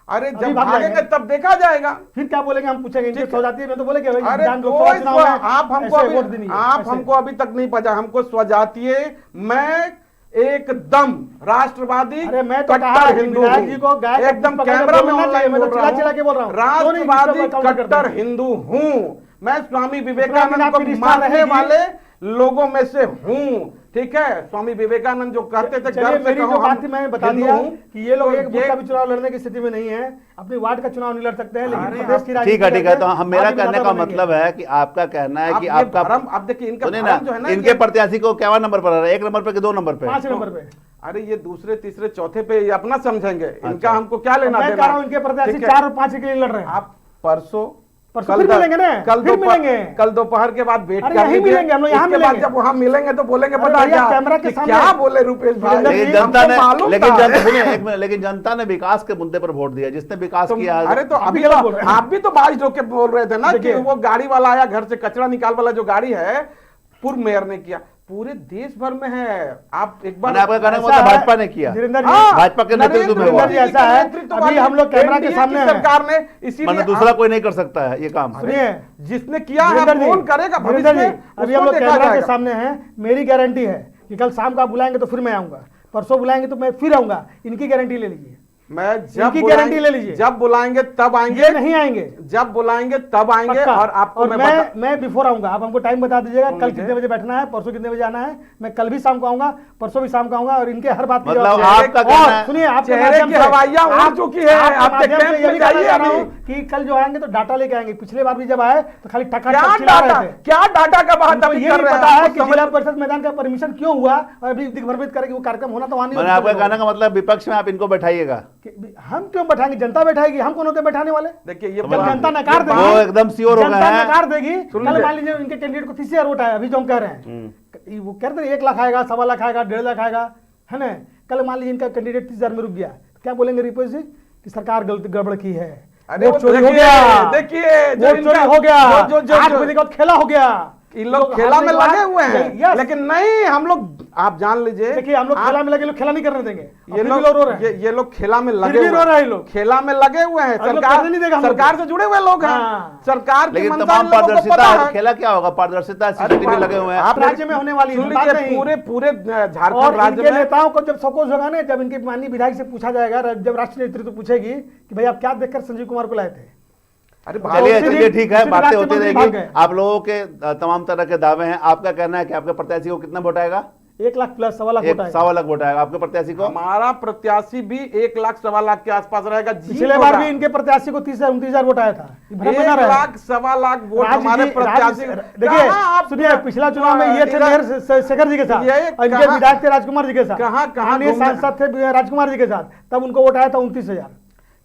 अरे अभी जब भाग भागेंगे जाएंगे। तब देखा जाएगा। फिर क्या बोलेंगे, हम पूछेंगे इनके सौजातीय में तो बोले अरे लोकसभा कोई चुनाव में आप हमको ऐसे अभी वोट देनी है, आप ऐसे। हमको अभी तक नहीं पता, हमको स्वजातीय, मैं एकदम राष्ट्रवादी, अरे मैं तो कहा कट्टर कि हिंदू विधायक हूँ। जी को गाय का एकदम पकड़ के कैमरा में बोलना चाहिए, ऑनलाइन मैं तो बोल रहा चिल्ला के बोल रहा हूँ। हूँ। क्यों नहीं इसका राष्ट्रवादी काउंटर करते कट्टर हैं? हिंदू हूँ मैं, स्वामी बिना विवेकानंद को आपकी रिश्ता मानने रहेगी। वाले लोगों में से हूँ, ठीक है। स्वामी विवेकानंद जो कहते थे, चलिए, गर्व से मेरी कहो जो हम बात थी मैंने बता हिंदू दिया हूँ। कि ये लोग तो एक बूथ का भी चुनाव लड़ने की स्थिति में नहीं है। अपनी वार्ड का चुनाव नहीं लड़ सकते हैं, लेकिन अरे प्रदेश की ठीक राजनीति है ठीक है, करके तो हम मेरा आगे कहने का ज्यादा मतलब है कि आपका कहना है कि ये आपका भरम, आप देखिए इनका सुनिए भरम जो है ना, ना, इनके ये- प्रत्याशी को क्या नंबर पर आ रहा है? 1 नंबर पे कि 2 नंबर पे? 5 नंबर पे। अरे ये दूसरे तीसरे चौथे पे ये अपना समझेंगे, इनका अच्छा। हमको क्या लेना मैं देना। कह रहा हूँ इनके प्रत्याशी ठीक है। 4 और 5 के लिए लड़ रहे हैं। आप परसों फिर मिलेंगे ना, कल फिर मिलेंगे। कल दोपहर के बाद वेट अरे कर यहीं लीजिए। मिलेंगे, हम लोग यहाँ इसके बाद मिलेंगे। जब वहाँ मिलेंगे तो बोलेंगे अरे पता भैया, क्या कैमरा के कि सामने- क्या बोले रुपेश भाई, लेकिन जी, जनता हमको मालूम ने, लेकिन था। जनता सुनिए एक मिनट, लेकिन जनता ने विकास के मुद्दे पर वोट दिया, जिसने विकास तो किया। अरे तो अभी गलत बोल रहे हैं। आप भी तो बाज ढोके बोल रहे थे ना कि देखिए। वो गाड़ी वाला आया घर से कचरा निकाल वाला, जो गाड़ी है पूर्व मेयर ने किया, पूरे देश भर में है। आप एक बार मैंने आपका कहने का ऐसा मतलब है, भाजपा ने किया। वीरेंद्र जी, हाँ, भाजपा के नेतृत्व में नरेंद्र हुआ। मोदी जी ऐसा के है, नेतृत्व अभी वाली हम लोग कैमरा के NDA की सामने हैं। सरकार ने, इसीलिए मतलब दूसरा कोई नहीं कर सकता है ये काम। सुनिए, जिसने किया है वीरेंद्र जी, कौन करेगा भविष्य वीरेंद्र जी, में, अभी हम उसको लोग देखा कैमरा के जाएगा। सामने हैं। मेरी गारंटी है कि कल शाम को आप बुलाएंगे तो फिर मैं आऊंगा, परसों बुलाएंगे तो मैं फिर आऊंगा। इनकी गारंटी ले लीजिए। मैं जब इनकी गारंटी ले लीजिए। जब बुलाएंगे तब आएंगे, ये नहीं आएंगे, जब बुलाएंगे तब आएंगे। पक्का। और आपको और मैं मैं बिफोर आऊंगा, आप हमको टाइम बता दीजिएगा, कल मुझे- कितने बजे बैठना है, परसों कितने बजे आना है। मैं कल भी शाम को आऊंगा, परसों भी शाम को आऊंगा, और इनके हर बात की मतलब जवाब आपका देंगे। कहना और है- सुनिए, आपके चेहरे माध्यम की से- हवाइयां उड़ आप- चुकी है, आपके आपके माध्यम कैंप से ये में भी कहना जाइए चाह रहा अभी। हूं कि कल जो आएंगे तो डाटा लेके आएंगे। पिछले बार भी जब आए तो खाली टका क्या चिल्ला डाटा, रहे थे। क्या डाटा का बात उनको अभी ये कर नहीं रहे हैं? पता है आपको कि समझ- जिला परिषद मैदान का परमिशन क्यों हुआ, और अभी दिग्भ्रमित करे कि वो कार्यक्रम होना तो वहां नहीं मैंने होता। आपका कहने का मतलब विपक्ष में आप इनको बैठाइएगा। कि हम क्यों बैठाएंगे, जनता बैठाएगी, हम कौन होते हैं बैठाने वाले। देखिए ये तो जब बात- जनता नकार वो देगी, एकदम श्योर हो गए जनता हैं। नकार देगी, सुन कल लीजिए। मान लीजिए इनके कैंडिडेट को 30,000 वोट आया, अभी जो हम कह रहे हैं वो कहते हैं 1 लाख आएगा, 1.25 लाख आएगा, 1.5 लाख आएगा, है ना। कल मान लीजिए इनका कैंडिडेट 30,000 में रुक गया, तो क्या बोलेंगे रिपोर्ट जी कि सरकार गलती गड़बड़ की है, अरे वोट वो चोरी हो देखिए, गया, देखिए, जो वोट चोरी इनका- हो गया, जो- जो- 8 जो- बजे के बाद खेला हो गया। इन लोग खेला में लगे हुए हैं, यस। लेकिन नहीं, हम लोग आप जान लीजिए, देखिए हम लोग आप- खेला में लगे, लोग खेला नहीं करने देंगे। ये लोग रो रहे हैं, ये लोग खेला में लगे फिर भी हुए रो रहे हैं लोग। खेला में लगे हुए हैं। और लोग सरकार करने नहीं देगा हम लोग सरकार को। से जुड़े हुए लोग हैं। हाँ। सरकार की लेकिन मंशा तमाम इन लोगों को पारदर्शिता पता है, है। खेला क्या होगा, पारदर्शिता सीसीटीवी लगे हुए हैं। आप राज्य में होने वाली सुन बात लीजिए, नहीं। पूरे पूरे झारखंड और राज्य इनके में नेताओं को जब सकोच होगा ना, जब इनके माननीय विधायक से पूछा जाएगा, जब राष्ट्रीय नेतृत्व पूछेगी कि भाई आप क्या देखकर संजीव कुमार को लाए थे। अरे चलिए उसी चलिए दिन- ठीक है, उसी दिन बातें राज्य होती मंत्री रहेगी। भाग गए। आप लोगों के तमाम तरह के दावे हैं। आपका कहना है कि आपके प्रत्याशी को कितना वोट आएगा? 1 लाख प्लस 1.25 लाख एक वोट आएगा। 1.25 लाख वोट आएगा आपके प्रत्याशी को। हमारा प्रत्याशी भी 1 लाख 1.25 लाख के आसपास रहेगा। जीत पिछले बार होगा। भी इनके प्रत्याशी को 30,000-29,000 वोट आया था। ये भ्रम 1 बना रहा है। लाख 1.25 लाख वोट राज हमारे जी- प्रत्याशी। राज- देखिए कहाँ आप- सुनिए, पिछला चुनाव में ये थे इधर- मेयर शेखर जी के साथ, ये और इनके कहाँ- विधायक थे राजकुमार जी के साथ, कहाँ माननीय घूमने- सांसद थे राजकुमार जी के साथ, तब उनको वोट आया था 29,000।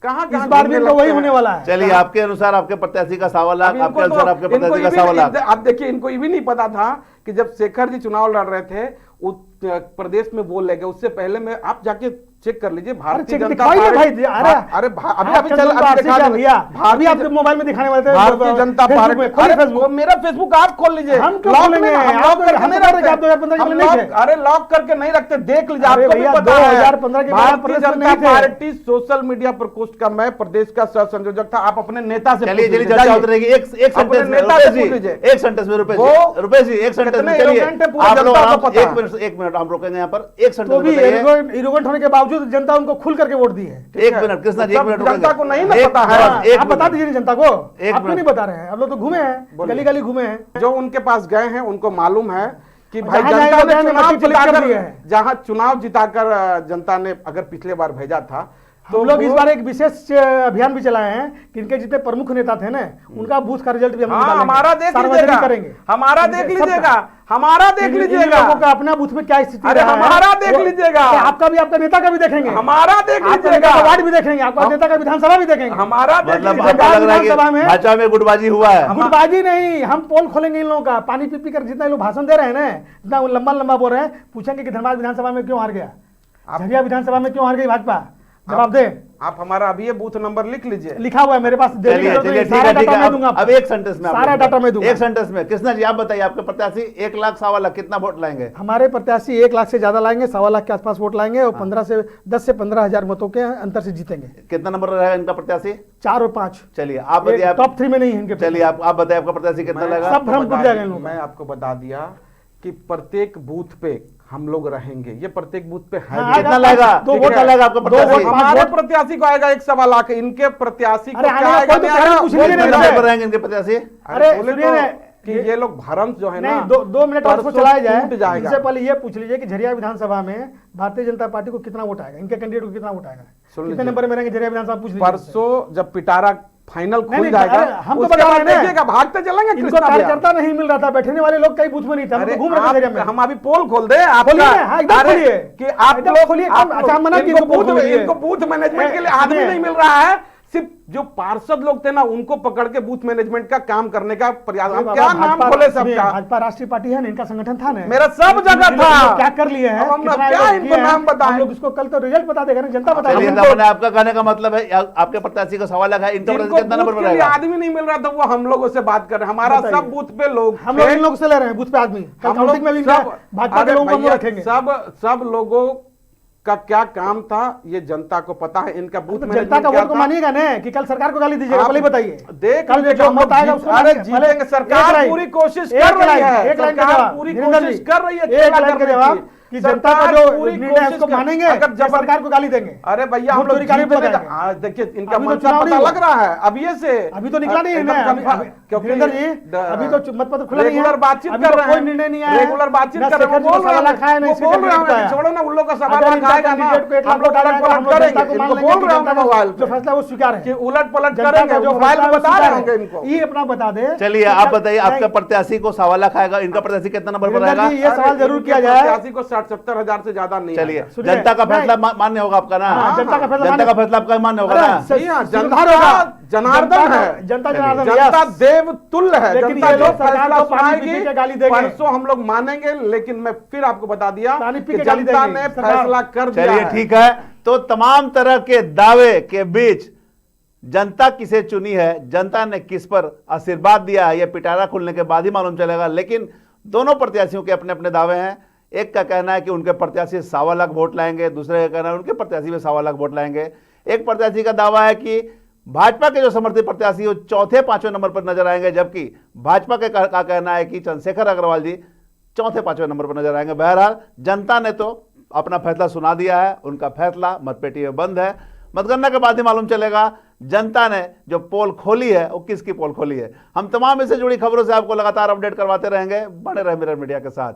कहाँ इस बार भी इनको वही होने वाला है। चलिए आपके अनुसार आपके प्रत्याशी का 1.25 लाख, अब आपके इनको अनुसार तो- आपके इनको प्रत्याशी का ये भी 1.25 लाख। अब देखिए, इनको ये भी नहीं पता था कि जब शेखर जी चुनाव लड़ रहे थे प्रदेश में बोल लेंगे, उससे पहले में आप जाके चेक कर लीजिए भारतीय चेक जनता दिखाइए भाई, पार्टी। अरे अरे अभी आजकल चल तो अभी आपसे दिखा क्या देंगे। भैया, अभी भारतीय आप मोबाइल में दिखाने वाले थे, भारतीय जनता फेसबुक पार्टी। में, खोलिए अरे फेसबुक। वो मेरा फेसबुक आप खोल लीजिए। हम क्यों लॉक खोलेंगे? नहीं, हम आप लॉक तो- करके हम नहीं तो रखते। आप 2015 के हम लिए नहीं लॉक- थे। अरे लॉक करके नहीं रखते, देख लीजिए, अरे आपको भी भैया, पता है। 2015 के बाद भारतीय प्रदेश में जनता नहीं थे। पार्टी सोशल मीडिया प्रकोष्ठ का मैं प्रदेश का सह संयोजक था। आप अपने नेता से चलिए पूछ चलिए लीजिए, चर्चा जाइए। होती रहेगी। एक अपने सेंटेंस में नेता रुपेश से जी, पूछ लीजिए। एक सेंटेंस में रुपेश वो जी, रुपेश जी एक सेंटेंस में कितने चलिए। arrogant है, पूरा आप लोग जनता को पता है। एक मिनट हम रोकेंगे यहाँ पर। एक तो सेंटेंस भी में बताइए। एरोगेंट होने के बावजूद जनता उनको खुल करके वोट दी है। एक मिनट कृष्णा जी, एक मिनट रुकेंगे। जनता को नहीं ना एक- पता है। हाँ, एक आप बता मिनट। दीजिए ना जनता को, एक आप क्यों मिनट। नहीं बता रहे हैं? आप लोग तो घूमे हैं, गली गली घूमे हैं। जो उनके पास गए हैं उनको मालूम है कि भाई जहाँ जनता जाएंगे ने वहाँ चुनाव मट्टी पलट कर दिया जिताकर, है। जहां चुनाव जिताकर जनता ने अगर पिछले बार भेजा था, तो हम लोग इस वो- बार एक विशेष अभियान भी चलाए हैं कि इनके जितने प्रमुख नेता थे ना, उनका बूथ का रिजल्ट भी हम हाँ, निकालेंगे, हमारा देख सार्वजनिक लीजिएगा, करेंगे। हमारा देख सबका। लीजिएगा, हमारा देख इन लीजिएगा, लोगों का अपना बूथ में क्या स्थिति अरे रहा है, हमारा देख वो- लीजिएगा। तो आपका भी, आपका नेता का भी देखेंगे, हमारा देख आपका नेता लीजिएगा, का वार्ड भी देखेंगे, आपका नेता का विधानसभा भी देखेंगे। हमारा देख मतलब लीजिएगा। आपको लग रहा है कि विधानसभा में- भाजपा में गुटबाजी हुआ है। गुटबाजी नहीं, हम पोल खोलेंगे इन लोगों का। पानी पी पी कर जितना ये लोग भाषण दे रहे हैं ना, जितना लंबा लंबा बोल रहे हैं, पूछेंगे कि धनबाद विधानसभा में क्यों हार गया, झरिया विधानसभा में क्यों हार गई भाजपा, जवाब दे। आप हमारा अभी ये बूथ नंबर लिख लीजिए। लिखा हुआ है मेरे पास, देने की चलिए जरूरत चलिए नहीं, ठीक है सारा ठीक डाटा मैं है। दूंगा अब आपको। एक सेंटेंस में आप सारा लोग- डाटा मैं दूंगा। एक सेंटेंस में कृष्णा जी आप बताइए, आपके प्रत्याशी 1 लाख 1.25 लाख कितना वोट लाएंगे? हमारे प्रत्याशी 1 लाख से ज्यादा लाएंगे, 1.25 लाख के आसपास वोट लाएंगे, और 10 से 15 हजार मतों के अंतर से जीतेंगे। कितना नंबर रहेगा इनका प्रत्याशी? 4 और 5, चलिए आप बताइए। टॉप 3 में नहीं है इनके। चलिए आप बताइए आपका प्रत्याशी कितना मैं लगेगा? सब भ्रम आपको टूट बता जाएगा इन दिया- लोगों का। मैं आपको बता दिया कि प्रत्येक बूथ पे हम लोग रहेंगे, ये प्रत्येक बूथ पे है हाँ, भी। कितना लगेगा? 2 ठीक वोट है। लगेगा आपका 2 प्रत्याशी। वोट, हमारे प्रत्याशी को आएगा 1.25 लाख, इनके प्रत्याशी को अरे क्या आने का आएगा? कोई तो नहीं कारण आएगा? पूछ बोल लीजिए रहे ना कितने हैं। नंबर रहेंगे इनके प्रत्याशी? अरे बोले सुनिए तो ना, कि ये लोग भ्रम जो है ना, नहीं, 2 मिनट और इसको परसों चलाया जाए। टूट जाएगा। इससे पहले ये पूछ लीजिए कि झरिया विधानसभा में भारतीय जनता पार्टी को कितना वोट आएगा, इनके कैंडिडेट को कितना वोट आएगा, सुन कितने लीजिए। नंबर में रहेंगे झरिया विधानसभा, पूछ लीजिए। परसों जब पिटारा फाइनल खुल नहीं, जाएगा, अरे हम तो उसके बता बाद रहे हैं। देखिएगा, भागते चलेंगे इनको कृष्णा भैया। कार्यकर्ता नहीं मिल रहा था, बैठने वाले लोग कई बूथ में नहीं थे, हम अरे तो घूम रहे थे झरिया में। हम अभी पोल खोल दे आपका। खोलिए, हाँ, एकदम अरे, खोलिए। कि आप एकदम लोग खोलिए, आप अच्छा, लोग- मना किए इनको इनको बूथ खोलिए। इनको बूथ मैनेजमेंट के लिए आदमी सुनिए। नहीं मिल रहा है, सिर्फ जो पार्षद लोग थे ना उनको पकड़ के बूथ मैनेजमेंट का काम करने का प्रयास। हम क्या नाम खोले सबका? भाजपा राष्ट्रीय पार्टी है ना, इनका संगठन था ना, मेरा सब जगह इन लोग था। क्या कर लिए हैं, अब हम कितना क्या लोग इनको किए हैं, नाम बताएं? हम लोग इसको कल तो रिजल्ट बता देगा ना, जनता बता चलिए देगी। मैंने आपका कहने का मतलब है आपके प्रत्याशी का 1.25 लाख है, इनका जिनको प्रत्याशी कितना नंबर बूथ पर के लिए रहेगा? आदमी नहीं मिल रहा था वो हम लोगों से बात कर रहे हैं। हमारा बताइए। सब बूथ पे लोग हम लोग थे। इन लोगों से ले रहे हैं बूथ पे आदमी, कल हम काउंटिंग में भी लोग इनका सब- भाजपा के अरे लोगों को हम लोग भैया, रखेंगे। सब लोगों का क्या काम था ये जनता को पता है। इनका बूथ तो मैनेजमेंट जनता का क्या वोट को था? मानिएगा ना कि कल सरकार को गाली दीजिएगा, आप पहले बताइए। देख कल लीजिए, जो हम लोग मत आएगा जीत- उसको अरे मानिए। जीतेंगे, सरकार एक लाइन, पूरी कोशिश एक कर रही लाइन, है, एक लाइन का सरकार जवाब, पूरी वीरेंद्र कोशिश जी, कर रही है एक खेला लाइन का करने जवाब। की। कि जनता का जो पूरी निर्णय है कोशिश उसको कर- मानेंगे, अगर या सरकार को गाली देंगे। अरे भैया हम वोट लोग चोरी का जीत आरोप लेगा। लगाएंगे। हाँ, देखिए इनका अभी तो मंशा चुनाव पता नहीं लग हुआ। रहा है अभी से। अभी तो निकला नहीं है एकदम ना, confirm, क्योंकि वीरेंद्र जी अभी तो मतपत्र खुला नहीं है, रेगुलर बातचीत अभी कर तो रहे कोई हैं, निर्णय नहीं आया है। रेगुलर बातचीत ना कर रहे हैं, शेखर जी वो को बोल सवाल रहे रखा है, ना हैं, इसके वो बोल रहे कैंडिडेट को हैं, आया। छोड़ो ना उन लोग का सवाल अगर इनका रखाएगा ना, कैंडिडेट को एक हम लाख लोग वोट आ उलट जाएगा, पलट हम जनता करेंगे, को इनको मान लेंगे बोल कि रहे जनता हैं का मोबाइल जो पे फैसला है वो स्वीकार है, कि उलट पलट जनता करेंगे, का जो मोबाइल फैसला पे है वो बता रहे स्वीकार होंगे है। इनको। ये अपना बता दे। चलिए आप बताइए, आपका प्रत्याशी को सवा लाख आएगा, इनका प्रत्याशी कितना नंबर पर वीरेंद्र रहेगा? जी, ये सवाल जरूर किया जाए। प्रत्याशी को 60-70 हजार से ज्यादा नहीं चलिए, आएगा। सुनिए, जनता का नहीं। फैसला मान्य होगा आपका ना? हाँ, जनता का फैसला जनता का मान्य- फैसला आपका मान्य होगा अरे, ना? जी हाँ, सुधार जनता होगा। जनार्दन है, जनता जनार्दन, जनता यस। देव तुल्य है, लेकिन जनता ये जो लोग सरकार फैसला को पानी पी सुनाएगी के गाली देंगे। परसों हम लोग मानेंगे। लेकिन मैं फिर आपको बता दिया पानी पी कि के गाली जनता देंगे, ने सरकार। फैसला कर दिया चलिए है। ठीक है, तो तमाम तरह के दावे के बीच जनता किसे चुनी है, जनता ने किस पर आशीर्वाद दिया है, यह पिटारा खुलने के बाद ही मालूम चलेगा। लेकिन दोनों प्रत्याशियों के अपने अपने दावे हैं। एक का कहना है कि उनके प्रत्याशी 1.25 लाख वोट लाएंगे, दूसरे का कहना है उनके प्रत्याशी भी 1.25 लाख वोट लाएंगे। एक प्रत्याशी का दावा है कि भाजपा के जो समर्थित प्रत्याशी वो चौथे पांचवें नंबर पर नजर आएंगे, जबकि भाजपा के का कहना है कि चंद्रशेखर अग्रवाल जी चौथे पांचवें नंबर पर नजर आएंगे। बहरहाल जनता ने तो अपना फैसला सुना दिया है, उनका फैसला मतपेटी में बंद है। मतगणना के बाद ही मालूम चलेगा जनता ने जो पोल खोली है वो किसकी पोल खोली है। हम तमाम इससे जुड़ी खबरों से आपको लगातार अपडेट करवाते रहेंगे। बने रहे मिरर मीडिया के साथ।